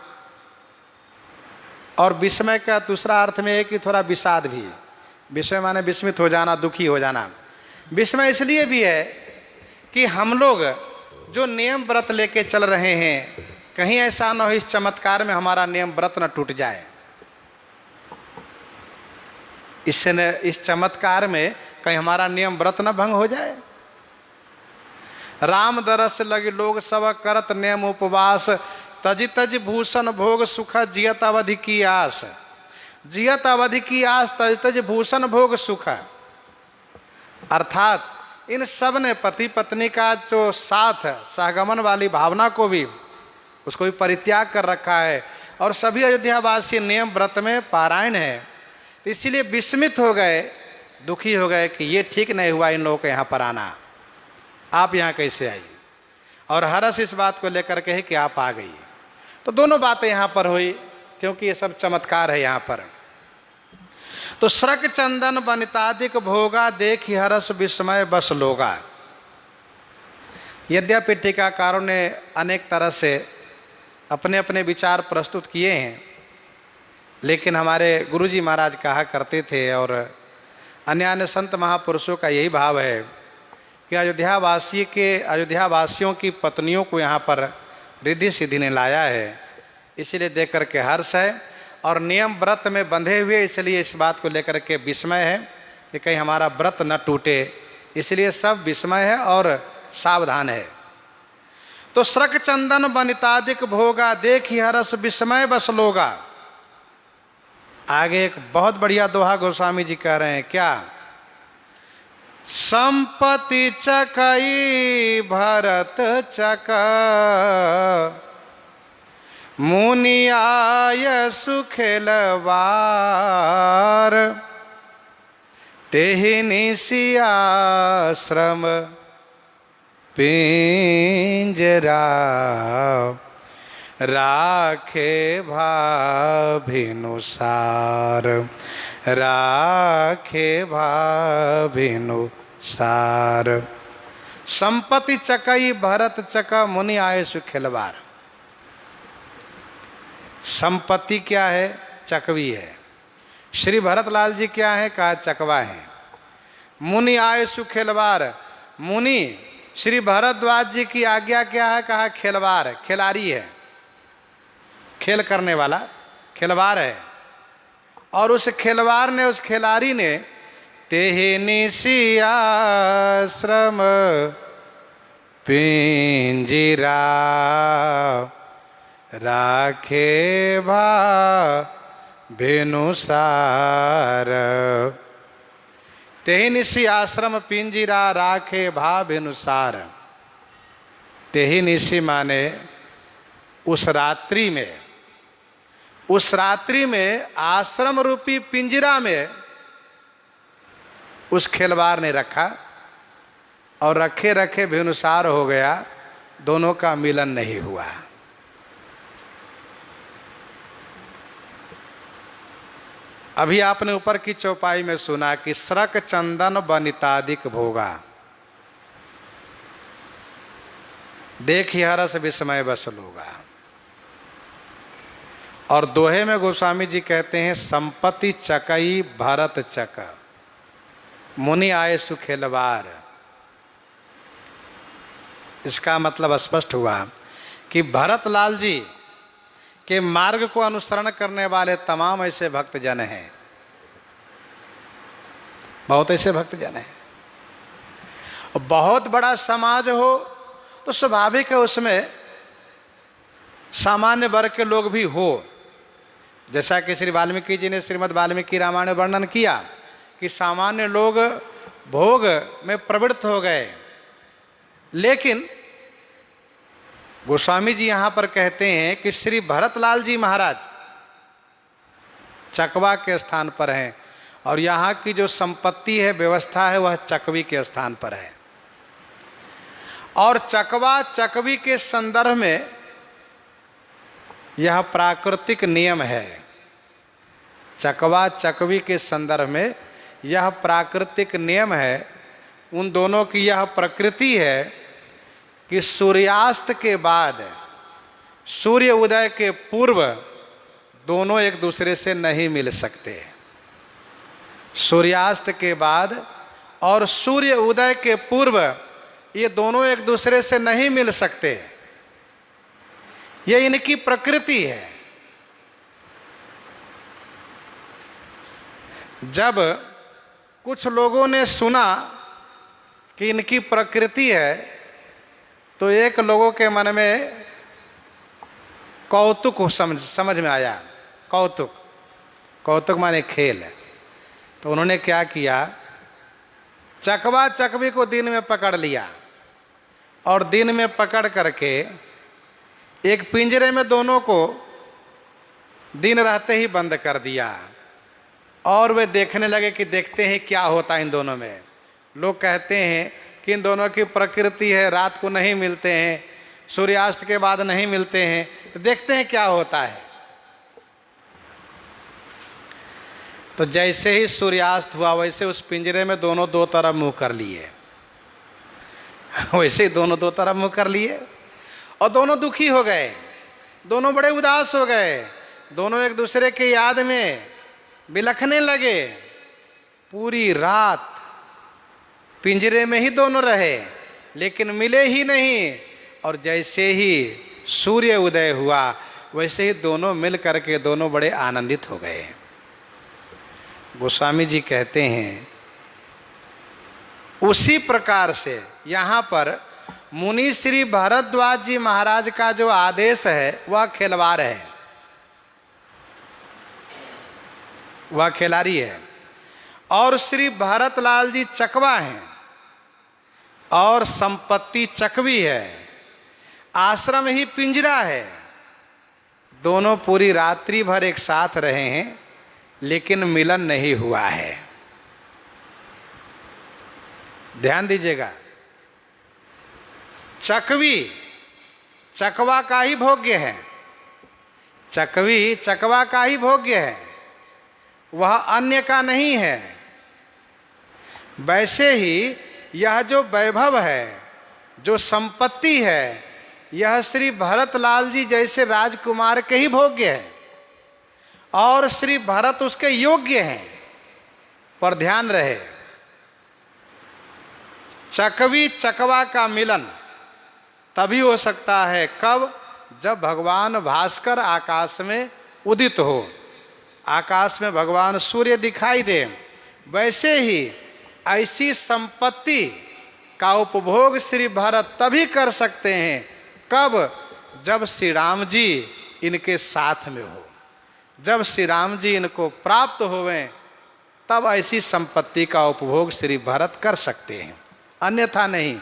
और विस्मय का दूसरा अर्थ में है कि थोड़ा विषाद भी। विस्मय माने विस्मित हो जाना, दुखी हो जाना। विस्मय इसलिए भी है कि हम लोग जो नियम व्रत लेके चल रहे हैं, कहीं ऐसा न हो इस चमत्कार में हमारा नियम व्रत न टूट जाए। इससे न, इस चमत्कार में कहीं हमारा नियम व्रत न भंग हो जाए। राम दरस लगे लोग सब करत नियम उपवास, तज तज भूषण भोग सुख जियत अवधि की आस। जियत अवधि की आस, तज तज भूषण भोग सुख। अर्थात इन सब ने पति पत्नी का जो साथ सहगमन वाली भावना को भी, उसको भी परित्याग कर रखा है और सभी अयोध्यावासी नियम व्रत में पारायण है। तो इसलिए विस्मित हो गए, दुखी हो गए कि ये ठीक नहीं हुआ इन लोगों के यहाँ पर आना, आप यहाँ कैसे आई? और हरस इस बात को लेकर के है कि आप आ गई। तो दोनों बातें यहाँ पर हुई, क्योंकि ये सब चमत्कार है यहाँ पर। तो स्रक चंदन वनितादिक भोगा, देख हरस विस्मय बस लोगा। यद्यपि टीकाकारों ने अनेक तरह से अपने अपने विचार प्रस्तुत किए हैं, लेकिन हमारे गुरुजी महाराज कहा करते थे और अन्य अन्य संत महापुरुषों का यही भाव है कि अयोध्यावासियों की पत्नियों को यहाँ पर रिद्धि सिद्धि ने लाया है, इसीलिए देख करके हर्ष है। और नियम व्रत में बंधे हुए, इसलिए इस बात को लेकर के विस्मय है कि कहीं हमारा व्रत न टूटे, इसलिए सब विस्मय है और सावधान है। तो स्रक चंदन वनितादिक भोगा, देख हरस विस्मय बस लोगा। आगे एक बहुत बढ़िया दोहा गोस्वामी जी कह रहे हैं, क्या? संपत्ति चकई भरत चक, मुनि आय सुखेलवार। तेहि निशियाश्रम पिंजरा, राखे भाभिनुसार। राखे भाभिनुसार। संपत्ति चकई भरत चक, मुनि आए सुखेलवार। संपत्ति क्या है? चकवी है। श्री भरतलाल जी क्या है? कहा चकवा है। मुनि आए सुखेलवार, मुनि श्री भरद्वाज जी की आज्ञा क्या है? कहा खेलवार, खिलाड़ी है, खेल करने वाला खिलवाड़ है। और उस खिलवाड़ ने, उस खिलाड़ी ने, तेहि निशियाश्रम पिंजरा, राखे भा भेनुसार। तेहि निसी आश्रम पिंजिरा राखे भा भेनुसार। तेहि निसी माने उस रात्रि में आश्रम रूपी पिंजरा में उस खिलवाड़ ने रखा और रखे रखे भेनुसार हो गया, दोनों का मिलन नहीं हुआ। अभी आपने ऊपर की चौपाई में सुना कि स्रक चंदन बनितादिक भोगा, देखी हरस विस्मय बस लोगा। और दोहे में गोस्वामी जी कहते हैं संपत्ति चकई भरत चक, मुनि आए सुखेलवार। इसका मतलब स्पष्ट हुआ कि भरत लाल जी के मार्ग को अनुसरण करने वाले तमाम ऐसे भक्तजन हैं, बहुत ऐसे भक्तजन हैं। बहुत बड़ा समाज हो तो स्वाभाविक है उसमें सामान्य वर्ग के लोग भी हो। जैसा कि श्री वाल्मीकि जी ने श्रीमद् वाल्मीकि रामायण में वर्णन किया कि सामान्य लोग भोग में प्रवृत्त हो गए, लेकिन गोस्वामी जी यहाँ पर कहते हैं कि श्री भरतलाल जी महाराज चकवा के स्थान पर हैं और यहाँ की जो संपत्ति है, व्यवस्था है, वह चकवी के स्थान पर है। और चकवा चकवी के संदर्भ में यह प्राकृतिक नियम है। चकवा चकवी के संदर्भ में यह प्राकृतिक नियम है। उन दोनों की यह प्रकृति है कि सूर्यास्त के बाद, सूर्य उदय के पूर्व दोनों एक दूसरे से नहीं मिल सकते। सूर्यास्त के बाद और सूर्य उदय के पूर्व ये दोनों एक दूसरे से नहीं मिल सकते। ये इनकी प्रकृति है। जब कुछ लोगों ने सुना कि इनकी प्रकृति है तो एक लोगों के मन में कौतुक समझ में आया। कौतुक माने खेल। तो उन्होंने क्या किया, चकवा चकवी को दिन में पकड़ लिया और दिन में पकड़ करके एक पिंजरे में दोनों को दिन रहते ही बंद कर दिया और वे देखने लगे कि देखते हैं क्या होता है इन दोनों में। लोग कहते हैं कि इन दोनों की प्रकृति है, रात को नहीं मिलते हैं, सूर्यास्त के बाद नहीं मिलते हैं, तो देखते हैं क्या होता है। तो जैसे ही सूर्यास्त हुआ वैसे उस पिंजरे में दोनों दो तरफ मुंह कर लिए। वैसे ही दोनों दो तरफ मुंह कर लिए और दोनों दुखी हो गए, दोनों बड़े उदास हो गए, दोनों एक दूसरे के याद में बिलखने लगे। पूरी रात पिंजरे में ही दोनों रहे लेकिन मिले ही नहीं। और जैसे ही सूर्य उदय हुआ वैसे ही दोनों मिल करके दोनों बड़े आनंदित हो गए। गोस्वामी जी कहते हैं उसी प्रकार से यहाँ पर मुनि श्री भरद्वाज जी महाराज का जो आदेश है वह खिलवाड़ है, वह खिलाड़ी है। और श्री भरतलाल जी चकवा हैं और संपत्ति चकवी है, आश्रम ही पिंजरा है। दोनों पूरी रात्रि भर एक साथ रहे हैं लेकिन मिलन नहीं हुआ है। ध्यान दीजिएगा, चकवी चकवा का ही भोग्य है, चकवी चकवा का ही भोग्य है, वह अन्य का नहीं है। वैसे ही यह जो वैभव है, जो संपत्ति है, यह श्री भरतलाल जी जैसे राजकुमार के ही भोग्य है और श्री भरत उसके योग्य हैं। पर ध्यान रहे, चकवी चकवा का मिलन तभी हो सकता है कब, जब भगवान भास्कर आकाश में उदित हो, आकाश में भगवान सूर्य दिखाई दे। वैसे ही ऐसी संपत्ति का उपभोग श्री भरत तभी कर सकते हैं कब, जब श्री राम जी इनके साथ में हो। जब श्री राम जी इनको प्राप्त होवें तब ऐसी संपत्ति का उपभोग श्री भरत कर सकते हैं, अन्यथा नहीं,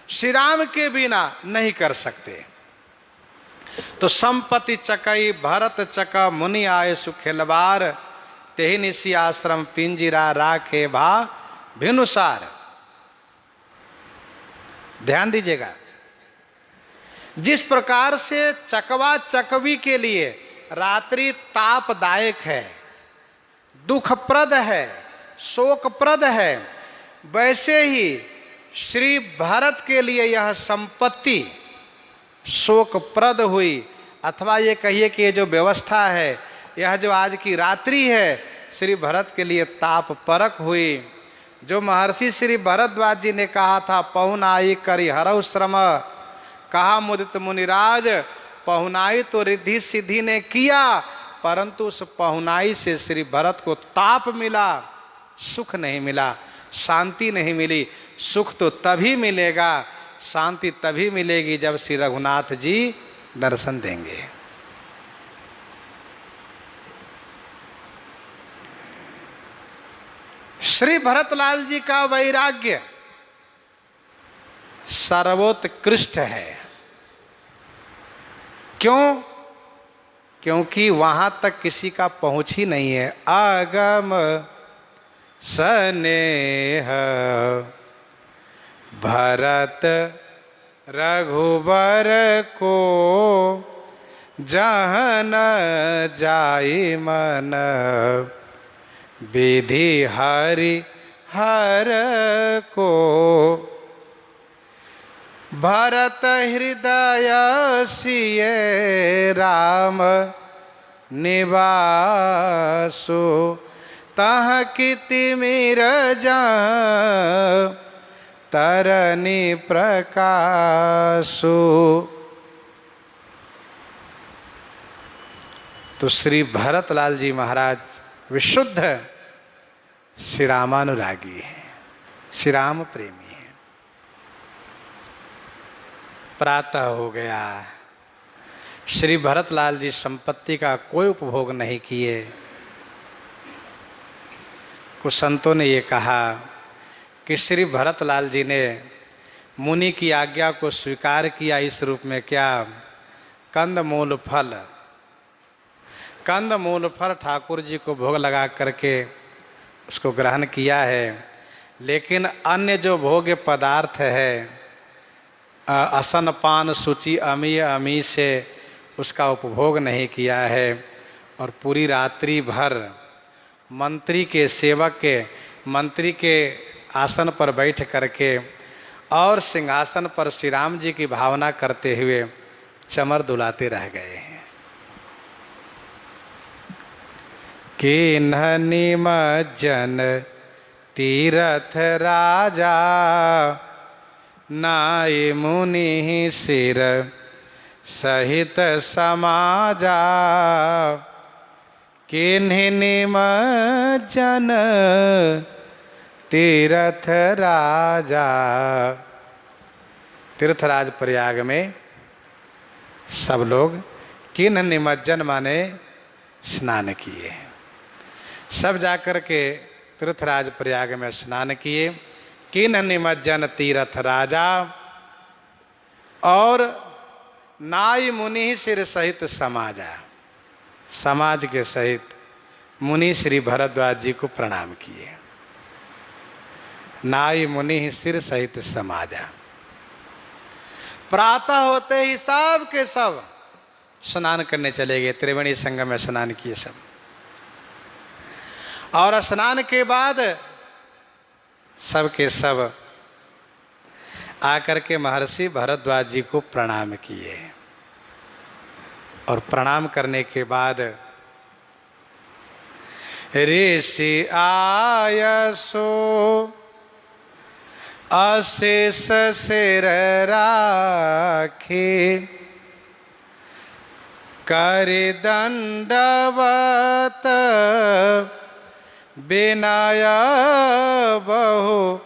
श्री राम के बिना नहीं कर सकते। तो संपत्ति चकई भरत चका मुनि आए सुखेलवार, तेहि निसी आश्रम पिंजिरा राखे भा भिनुसार। ध्यान दीजिएगा, जिस प्रकार से चकवा चकवी के लिए रात्रि तापदायक है, दुखप्रद है, शोकप्रद है, वैसे ही श्री भरत के लिए यह संपत्ति शोकप्रद हुई, अथवा ये कहिए कि ये जो व्यवस्था है, यह जो आज की रात्रि है, श्री भरत के लिए ताप परक हुई। जो महर्षि श्री भरद्वाज जी ने कहा था, पहुनाई करी हरौ श्रम, कहा मुदित मुनिराज, पहुनाई तो रिद्धि सिद्धि ने किया, परंतु उस पहुनाई से श्री भरत को ताप मिला, सुख नहीं मिला, शांति नहीं मिली। सुख तो तभी मिलेगा, शांति तभी मिलेगी जब श्री रघुनाथ जी दर्शन देंगे। श्री भरतलाल जी का वैराग्य सर्वोत्कृष्ट है। क्यों? क्योंकि वहां तक किसी का पहुंच ही नहीं है। आगम स्नेह भरत रघुबर को, जहाँ न जाई मन विधि हरि हर को। भरत हृदय सिए राम निवासो, तह कितिमिर जहाँ तरनी प्रकाशो। तो श्री भरतलाल जी महाराज विशुद्ध श्री रामानुरागी हैं, श्री राम प्रेमी हैं। प्रातः हो गया, श्री भरतलाल जी संपत्ति का कोई उपभोग नहीं किए। कुछ संतों ने ये कहा कि श्री भरतलाल जी ने मुनि की आज्ञा को स्वीकार किया इस रूप में, क्या? कंदमूल फल, कंदमूल फल ठाकुर जी को भोग लगा करके उसको ग्रहण किया है, लेकिन अन्य जो भोग्य पदार्थ है, असन पान सूची अमीय अमी से उसका उपभोग नहीं किया है। और पूरी रात्रि भर मंत्री के सेवक के, मंत्री के आसन पर बैठ करके और सिंहासन पर श्री राम जी की भावना करते हुए चमर दुलाते रह गए हैं। किन्ह निमज्जन तीरथ राजा, नाई मुनि सिर सहित समाजा। किन्ह निमज्जन तीर्थ राजा। तीर्थराज प्रयाग में सब लोग किन्ह निमज्जन माने स्नान किए, सब जाकर के तीर्थराज प्रयाग में स्नान किए। किन्ह निमज्जन तीर्थ राजा, और नाई मुनि सिर सहित समाजा, समाज के सहित मुनि श्री भरद्वाज जी को प्रणाम किए। नाई मुनि सिर सहित समाजा। प्रातः होते ही सब के सब स्नान करने चले गए, त्रिवेणी संगम में स्नान किए सब। और स्नान के बाद सब के सब आकर के महर्षि भरद्वाज जी को प्रणाम किए। और प्रणाम करने के बाद ऋषि आयसो अशेष सिर राखी, कर दंडवत विनय बहु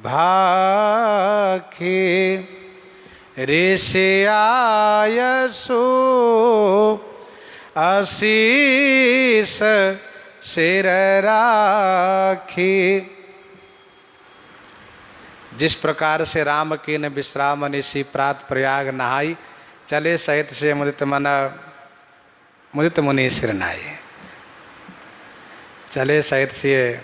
भाखी। ऋषि आयसु आशीष सिर राखी। जिस प्रकार से राम की न विश्राम निशि प्रात प्रयाग नहाई, चले सहित से मुदित मन मुदित मुनि सिर नाई। चले सहित से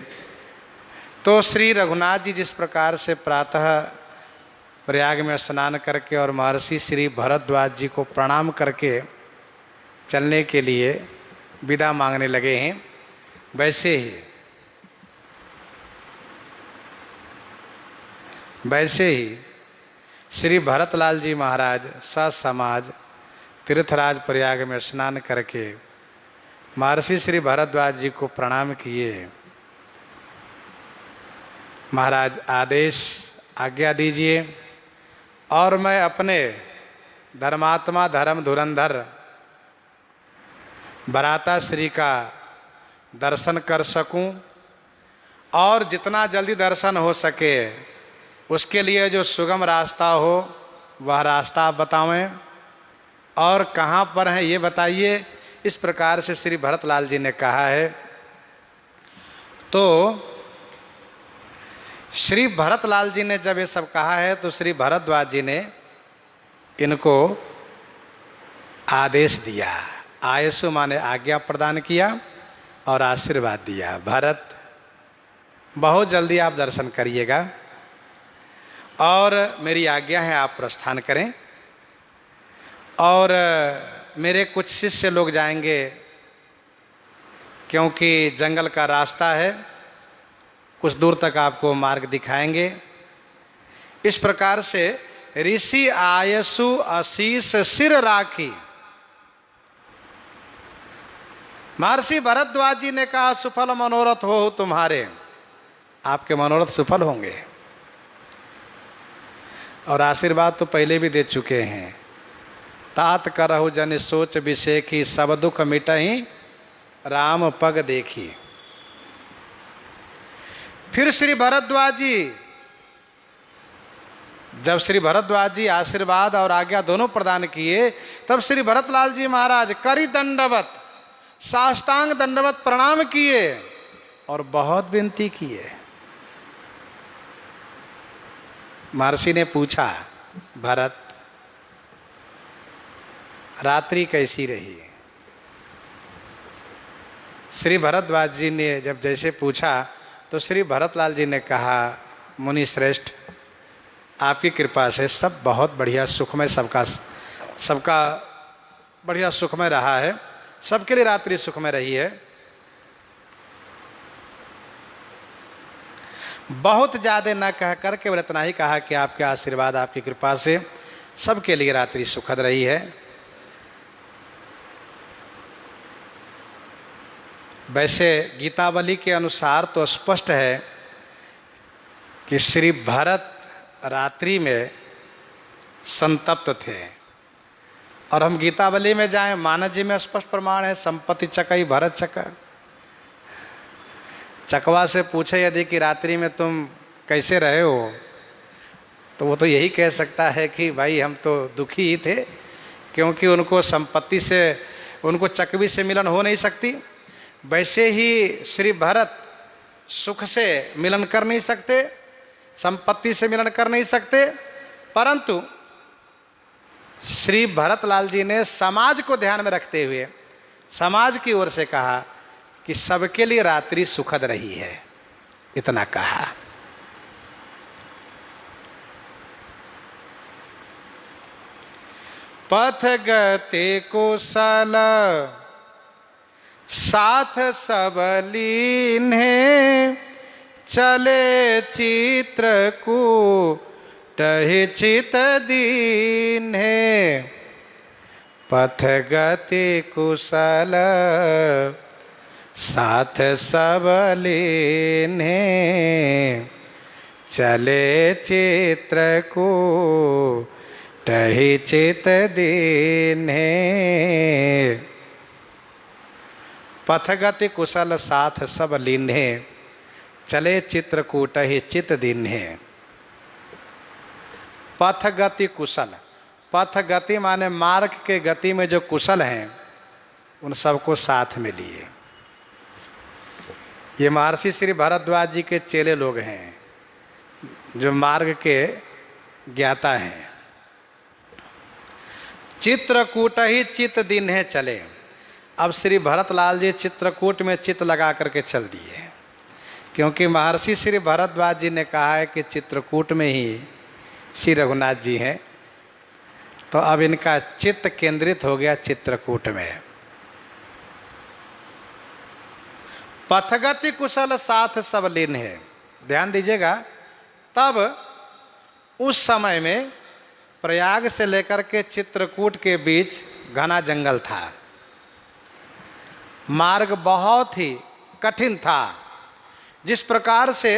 तो श्री रघुनाथ जी जिस प्रकार से प्रातः प्रयाग में स्नान करके और महर्षि श्री भरद्वाज जी को प्रणाम करके चलने के लिए विदा मांगने लगे हैं, वैसे ही श्री भरतलाल जी महाराज ससमाज तीर्थराज प्रयाग में स्नान करके महर्षि श्री भरद्वाज जी को प्रणाम किए। महाराज आज्ञा दीजिए और मैं अपने धर्मात्मा धर्म धुरंधर बराता श्री का दर्शन कर सकूं, और जितना जल्दी दर्शन हो सके उसके लिए जो सुगम रास्ता हो वह रास्ता आप बतावें, और कहाँ पर हैं ये बताइए। इस प्रकार से श्री भरतलाल जी ने कहा है। तो श्री भरतलाल जी ने जब ये सब कहा है तो श्री भरद्वाज जी ने इनको आदेश दिया, आयसु माने आज्ञा प्रदान किया और आशीर्वाद दिया, भरत बहुत जल्दी आप दर्शन करिएगा और मेरी आज्ञा है आप प्रस्थान करें। और मेरे कुछ शिष्य लोग जाएंगे क्योंकि जंगल का रास्ता है, कुछ दूर तक आपको मार्ग दिखाएंगे। इस प्रकार से ऋषि आयसु आशीष सिर राखी। महर्षि भरद्वाज जी ने कहा सुफल मनोरथ हो तुम्हारे, आपके मनोरथ सुफल होंगे। और आशीर्वाद तो पहले भी दे चुके हैं। तात करहु जन सोच विषेखी, सब दुख मिटहि राम पग देखी। फिर श्री भरद्वाज जी, जब श्री भरद्वाज जी आशीर्वाद और आज्ञा दोनों प्रदान किए, तब श्री भरतलाल जी महाराज करी दंडवत, साष्टांग दंडवत प्रणाम किए और बहुत विनती किए। महर्षि ने पूछा, भरत रात्रि कैसी रही? श्री भरद्वाज जी ने जब जैसे पूछा तो श्री भरतलाल जी ने कहा, मुनि श्रेष्ठ आपकी कृपा से सब बहुत बढ़िया सुखमय, सबका बढ़िया सुखमय रहा है, सबके लिए रात्रि सुखमय रही है। बहुत ज़्यादा न कह कर केवल इतना ही कहा कि आपके आशीर्वाद आपकी कृपा से सबके लिए रात्रि सुखद रही है। वैसे गीतावली के अनुसार तो स्पष्ट है कि श्री भरत रात्रि में संतप्त थे। और हम गीतावली में जाएं, मानस जी में स्पष्ट प्रमाण है, संपत्ति चकई भरत चका। चकवा से पूछे यदि कि रात्रि में तुम कैसे रहे हो, तो वो तो यही कह सकता है कि भाई हम तो दुखी ही थे, क्योंकि उनको संपत्ति से, उनको चकवी से मिलन हो नहीं सकती। वैसे ही श्री भरत सुख से मिलन कर नहीं सकते, संपत्ति से मिलन कर नहीं सकते, परंतु श्री भरतलाल जी ने समाज को ध्यान में रखते हुए समाज की ओर से कहा कि सबके लिए रात्रि सुखद रही है, इतना कहा। पथ गति कुशल साथ सब लीन्हे, चले चित्रकूटहि चित दीन्हे। पथ गति कुशल साथ सब लीन्हे, चले चित्रकूटहि चित दीन्हे। पथगति कुशल साथ सब लीन्हे, चले चित्रकूटहि चित दीन्हे। पथगति कुशल, पथ गति माने मार्ग के गति में जो कुशल हैं उन सबको साथ में लिए। ये महर्षि श्री भारद्वाज जी के चेले लोग हैं, जो मार्ग के ज्ञाता हैं। चित्रकूट ही चित दिन है चले। अब श्री भरतलाल जी चित्रकूट में चित लगा करके चल दिए, क्योंकि महर्षि श्री भारद्वाज जी ने कहा है कि चित्रकूट में ही श्री रघुनाथ जी हैं, तो अब इनका चित्त केंद्रित हो गया चित्रकूट में। पथगति कुशल साथ सब लीन है। ध्यान दीजिएगा, तब उस समय में प्रयाग से लेकर के चित्रकूट के बीच घना जंगल था, मार्ग बहुत ही कठिन था। जिस प्रकार से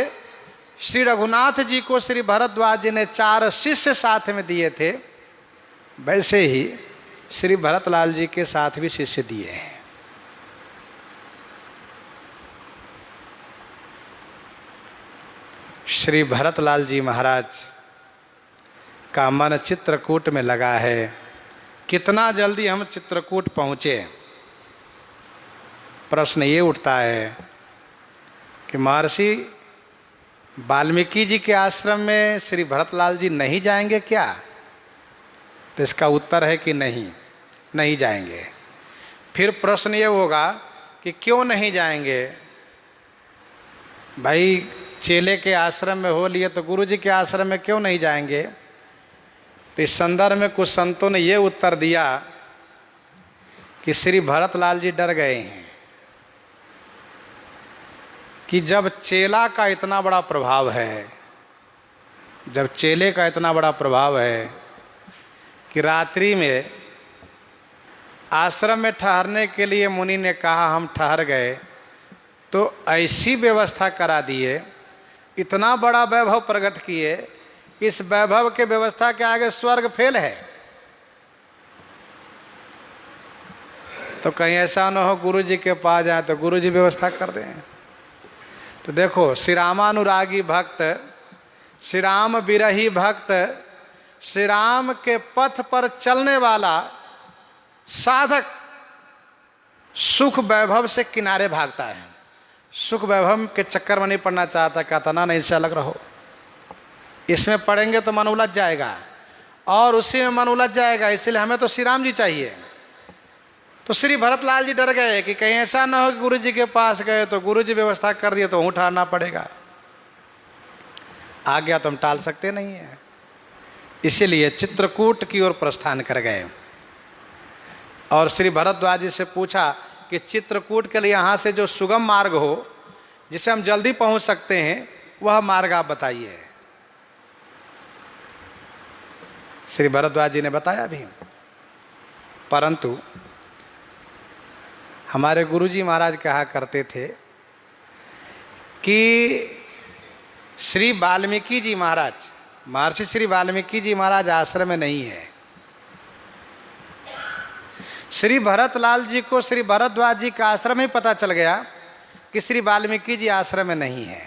श्री रघुनाथ जी को श्री भरद्वाज जी ने 4 शिष्य साथ में दिए थे, वैसे ही श्री भरतलाल जी के साथ भी शिष्य दिए हैं। श्री भरतलाल जी महाराज का मन चित्रकूट में लगा है। कितना जल्दी हम चित्रकूट पहुँचे। प्रश्न ये उठता है कि महर्षि वाल्मीकि जी के आश्रम में श्री भरतलाल जी नहीं जाएंगे क्या? तो इसका उत्तर है कि नहीं जाएंगे। फिर प्रश्न ये होगा कि क्यों नहीं जाएंगे? भाई चेले के आश्रम में हो लिए तो गुरु जी के आश्रम में क्यों नहीं जाएंगे? तो इस संदर्भ में कुछ संतों ने ये उत्तर दिया कि श्री भरतलाल जी डर गए हैं कि जब चेला का इतना बड़ा प्रभाव है, जब चेले का इतना बड़ा प्रभाव है कि रात्रि में आश्रम में ठहरने के लिए मुनि ने कहा हम ठहर गए, तो ऐसी व्यवस्था करा दिए, इतना बड़ा वैभव प्रकट किए, इस वैभव के व्यवस्था के आगे स्वर्ग फेल है। तो कहीं ऐसा न हो गुरु जी के पास जाए तो गुरु जी व्यवस्था कर दें। तो देखो, श्री रामानुरागी भक्त, श्री राम विरही भक्त, श्री राम के पथ पर चलने वाला साधक सुख वैभव से किनारे भागता है, सुख वैभव के चक्कर में नहीं पड़ना चाहता। कहता ना नहीं, इससे अलग रहो, इसमें पढ़ेंगे तो मन उलझ जाएगा और उसी में मन उलझ जाएगा, इसलिए हमें तो श्री राम जी चाहिए। तो श्री भरतलाल जी डर गए कि कहीं ऐसा ना हो कि गुरु जी के पास गए तो गुरु जी व्यवस्था कर दिए तो वहीं ठहरना पड़ेगा। आ गया तो हम टाल सकते नहीं है, इसीलिए चित्रकूट की ओर प्रस्थान कर गए। और श्री भरद्वाज जी से पूछा कि चित्रकूट के लिए यहाँ से जो सुगम मार्ग हो, जिसे हम जल्दी पहुँच सकते हैं, वह मार्ग आप बताइए। श्री भरद्वाज जी ने बताया भी, परंतु हमारे गुरुजी महाराज कहा करते थे कि श्री वाल्मीकि जी महाराज, महर्षि श्री वाल्मीकि जी महाराज आश्रम में नहीं है। श्री भरतलाल जी को श्री भरद्वाज जी का आश्रम ही पता चल गया कि श्री वाल्मीकि जी आश्रम में नहीं है।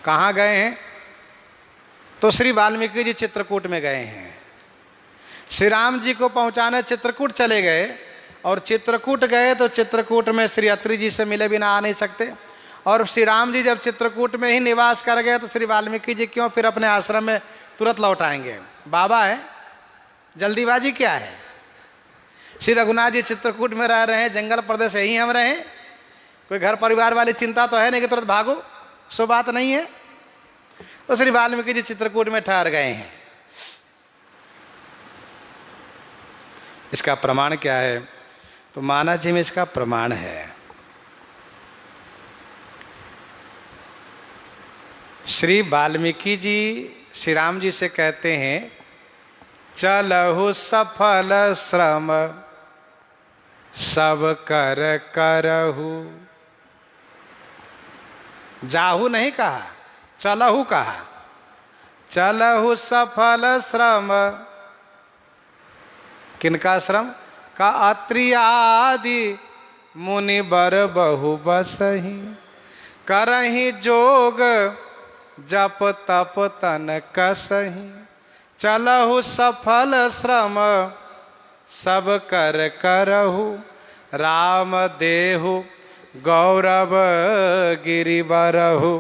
कहाँ गए हैं? तो श्री वाल्मीकि जी चित्रकूट में गए हैं। श्री राम जी को पहुंचाने चित्रकूट चले गए, और चित्रकूट गए तो चित्रकूट में श्री अत्रि जी से मिले बिना आ नहीं सकते। और श्री राम जी जब चित्रकूट में ही निवास कर गए तो श्री वाल्मीकि जी क्यों फिर अपने आश्रम में तुरंत लौट आएंगे? बाबा है, जल्दीबाजी क्या है? श्री रघुनाथ जी चित्रकूट में रह रहे हैं, जंगल प्रदेश यहीं हम रहें, कोई घर परिवार वाली चिंता तो है नहीं कि तुरंत भागो, सो बात नहीं है। तो श्री वाल्मीकि जी चित्रकूट में ठहर गए हैं। इसका प्रमाण क्या है? तो माना जी में इसका प्रमाण है। श्री वाल्मीकि जी श्री राम जी से कहते हैं, चलहु सफल श्रम सब कर करहु। जाहु नहीं कहा, चलहु कहा। चलहु सफल श्रम, किनका श्रम? का अत्रि आदि मुनि बर बहु बसहि। करहि जोग जप तप तन कसहि। चलहु सफल श्रम सब कर करहु राम देहु गौरव गिरिवरहु।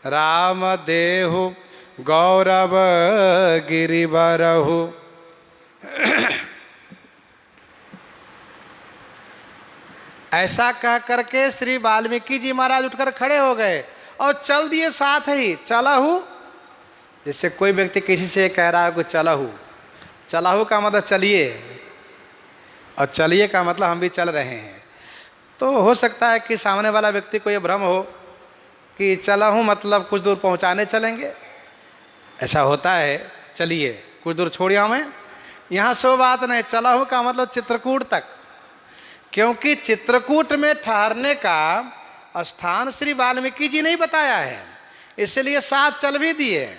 राम देहु गौरव गिरिवरहु। ऐसा कह करके श्री वाल्मीकि जी महाराज उठकर खड़े हो गए और चल दिए साथ ही। चलहु, जैसे कोई व्यक्ति किसी से कह रहा है कि चलहु, चलहु का मतलब चलिए, और चलिए का मतलब हम भी चल रहे हैं। तो हो सकता है कि सामने वाला व्यक्ति को ये भ्रम हो कि चलहु मतलब कुछ दूर पहुंचाने चलेंगे, ऐसा होता है, चलिए कुछ दूर छोड़िए हमें। यहाँ सो बात नहीं, चलहु का मतलब चित्रकूट तक, क्योंकि चित्रकूट में ठहरने का स्थान श्री वाल्मीकि जी ने ही बताया है, इसलिए साथ चल भी दिए।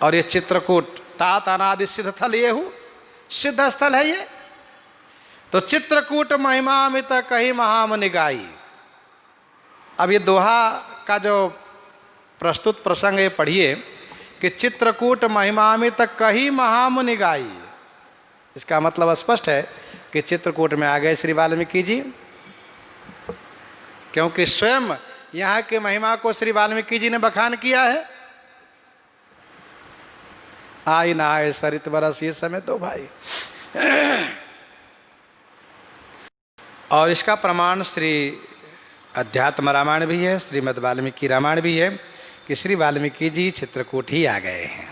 और ये चित्रकूट तात अनादि सिद्ध स्थल ये हूँ, सिद्ध स्थल है ये। तो चित्रकूट महिमामित कही महामुनि गाई। अब ये दोहा का जो प्रस्तुत प्रसंग है पढ़िए कि चित्रकूट महिमामित कही महामुनि गाई। इसका मतलब स्पष्ट है कि चित्रकूट में आ गए श्री वाल्मीकि जी, क्योंकि स्वयं यहाँ के महिमा को श्री वाल्मीकि जी ने बखान किया है। आई ना आए सरित बरस ये समय तो भाई। और इसका प्रमाण श्री अध्यात्म रामायण भी है, श्रीमद् वाल्मीकि रामायण भी है कि श्री वाल्मीकि जी चित्रकूट ही आ गए हैं।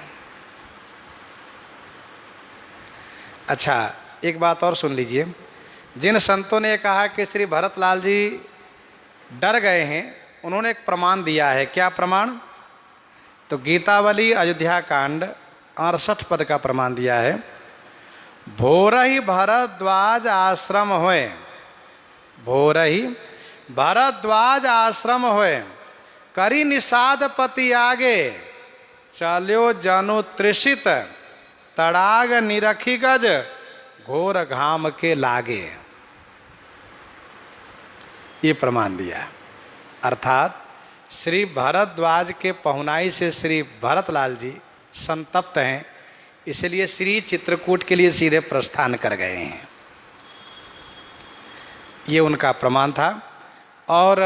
अच्छा, एक बात और सुन लीजिए। जिन संतों ने कहा कि श्री भरतलाल जी डर गए हैं, उन्होंने एक प्रमाण दिया है। क्या प्रमाण? तो गीतावली अयोध्या कांड 68 पद का प्रमाण दिया है। भोरहि भरद्वाज आश्रम होए, भोरहि भरद्वाज आश्रम होए, करी निषाद पति आगे, चल्यो जनु त्रिषित, तड़ाग निरखी गज, घोर घाम के लागे। ये प्रमाण दिया, अर्थात श्री भरद्वाज के पहुनाई से श्री भरतलाल जी संतप्त हैं, इसलिए श्री चित्रकूट के लिए सीधे प्रस्थान कर गए हैं। ये उनका प्रमाण था। और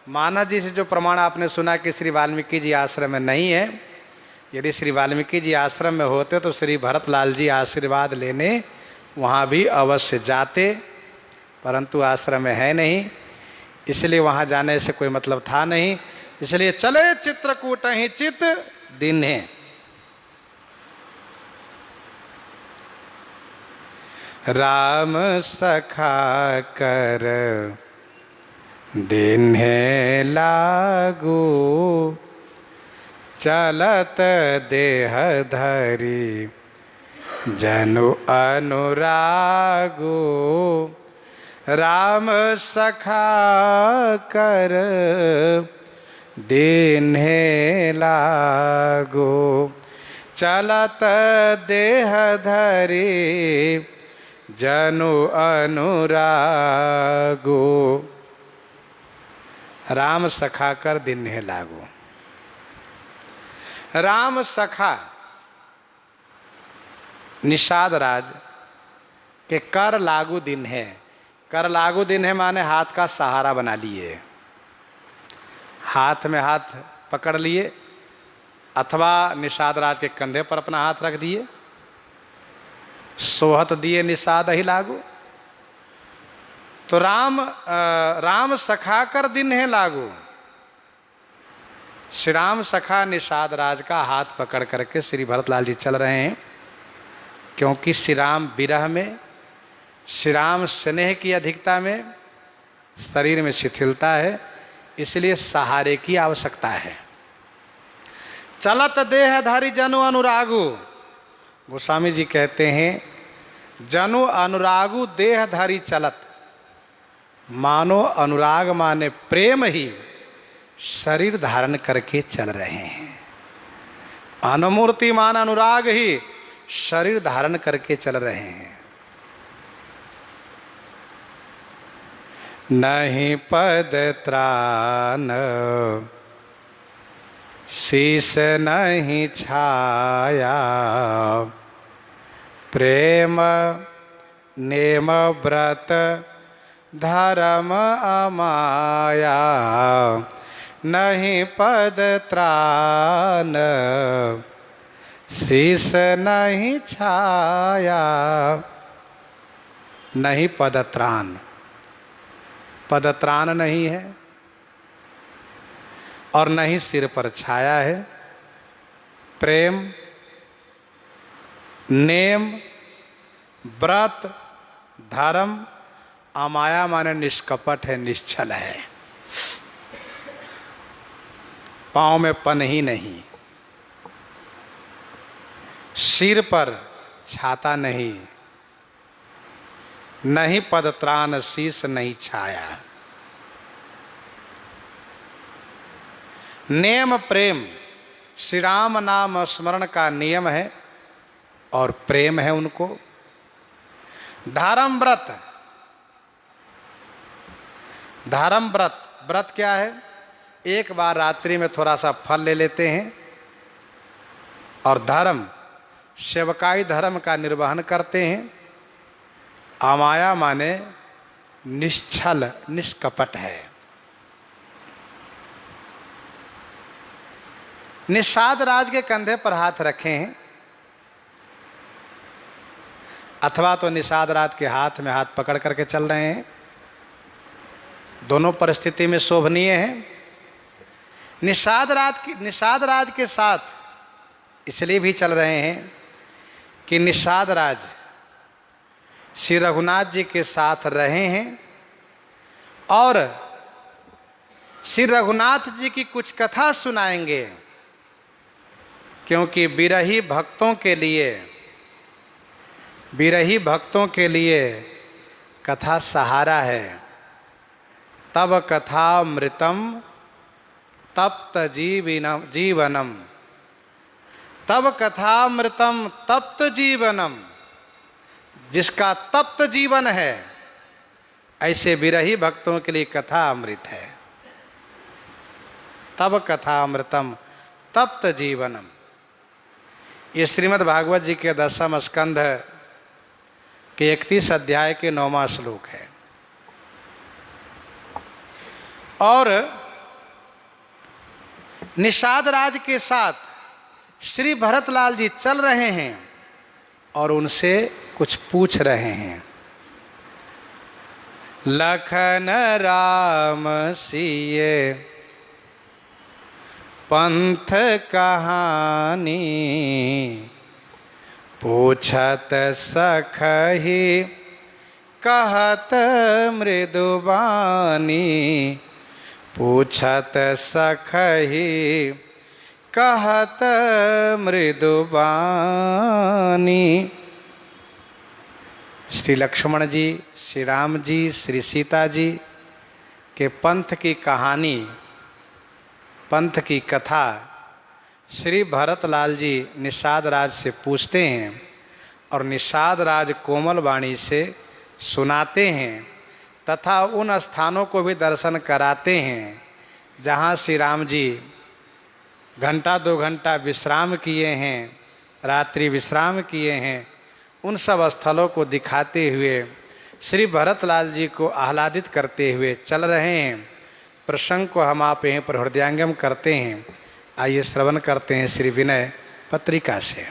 मानस जी से जो प्रमाण आपने सुना कि श्री वाल्मीकि जी आश्रम में नहीं है, यदि श्री वाल्मीकि जी आश्रम में होते तो श्री भरतलाल जी आशीर्वाद लेने वहाँ भी अवश्य जाते, परंतु आश्रम में है नहीं, इसलिए वहाँ जाने से कोई मतलब था नहीं। इसलिए चले चित्रकूट ही चित दिन है। राम सखा कर दिन है लागू, चलत देह धरी जनु अनुरागो। राम सखा कर दिन है लागो, चलत देह धरी जनु अनुरागो। राम सखा कर दिन है लागो। राम सखा निषाद राज के कर लागू दिन है। कर लागू दिन है माने हाथ का सहारा बना लिए, हाथ में हाथ पकड़ लिए, अथवा निषाद राज के कंधे पर अपना हाथ रख दिए, सोहत दिए निषाद ही लागू। तो राम सखा कर दिन है लागू। श्री राम सखा निषाद राज का हाथ पकड़ करके श्री भरतलाल जी चल रहे हैं, क्योंकि श्री राम विरह में, श्री राम स्नेह की अधिकता में शरीर में शिथिलता है, इसलिए सहारे की आवश्यकता है। चलत देहधारी जनु अनुरागु। गोस्वामी जी कहते हैं जनु अनुरागु देहधारी चलत, मानो अनुराग माने प्रेम ही शरीर धारण करके चल रहे हैं। अनुमूर्ति मान अनुराग ही शरीर धारण करके चल रहे हैं। नहीं पद त्राण शीस नहीं छाया, प्रेम नेम व्रत धर्म अमाया, नहीं पद त्राण शीस नहीं छाया। नहीं पदत्राण, पदत्राण नहीं है और नहीं सिर पर छाया है। प्रेम नेम व्रत धर्म अमाया माने निष्कपट है, निश्चल है। पांव में पन ही नहीं, सिर पर छाता नहीं, नहीं पदत्राण शीस नहीं छाया। नेम प्रेम, श्री राम नाम स्मरण का नियम है और प्रेम है उनको। धर्म व्रत, धर्म व्रत, व्रत क्या है? एक बार रात्रि में थोड़ा सा फल ले लेते हैं। और धर्म, सेवकाई धर्म का निर्वहन करते हैं। अमाया माने निश्चल निष्कपट है। निषाद राज के कंधे पर हाथ रखे हैं, अथवा तो निषाद राज के हाथ में हाथ पकड़ करके चल रहे हैं। दोनों परिस्थिति में शोभनीय है। निषाद राज के साथ इसलिए भी चल रहे हैं कि निषाद राज श्री रघुनाथ जी के साथ रहे हैं और श्री रघुनाथ जी की कुछ कथा सुनाएंगे, क्योंकि विरही भक्तों के लिए कथा सहारा है। तब कथामृतम तप्त जीवनम, तब कथामृतम तप्त जीवनम, जिसका तप्त जीवन है ऐसे विरही भक्तों के लिए कथा अमृत है। तब कथामृतम तप्त जीवनम, ये श्रीमद् भागवत जी के 10वें स्कंध के 31 अध्याय के 9वां श्लोक है। और निषाद राज के साथ श्री भरतलाल जी चल रहे हैं और उनसे कुछ पूछ रहे हैं। लखन राम सिए पंथ कहानी, पूछत सखही कहत मृदुबानी, पूछत सखही कहत मृदुबानी। श्री लक्ष्मण जी, श्री राम जी, श्री सीता जी के पंथ की कहानी, पंथ की कथा श्री भरतलाल जी निषाद राज से पूछते हैं और निषाद राज कोमल वाणी से सुनाते हैं तथा उन स्थानों को भी दर्शन कराते हैं जहाँ श्री राम जी घंटा 2 घंटा विश्राम किए हैं, रात्रि विश्राम किए हैं। उन सब स्थलों को दिखाते हुए श्री भरतलाल जी को आह्लादित करते हुए चल रहे हैं। प्रसंग को हम आप यहीं पर हृदयांगम करते हैं। आइए श्रवण करते हैं श्री विनय पत्रिका से।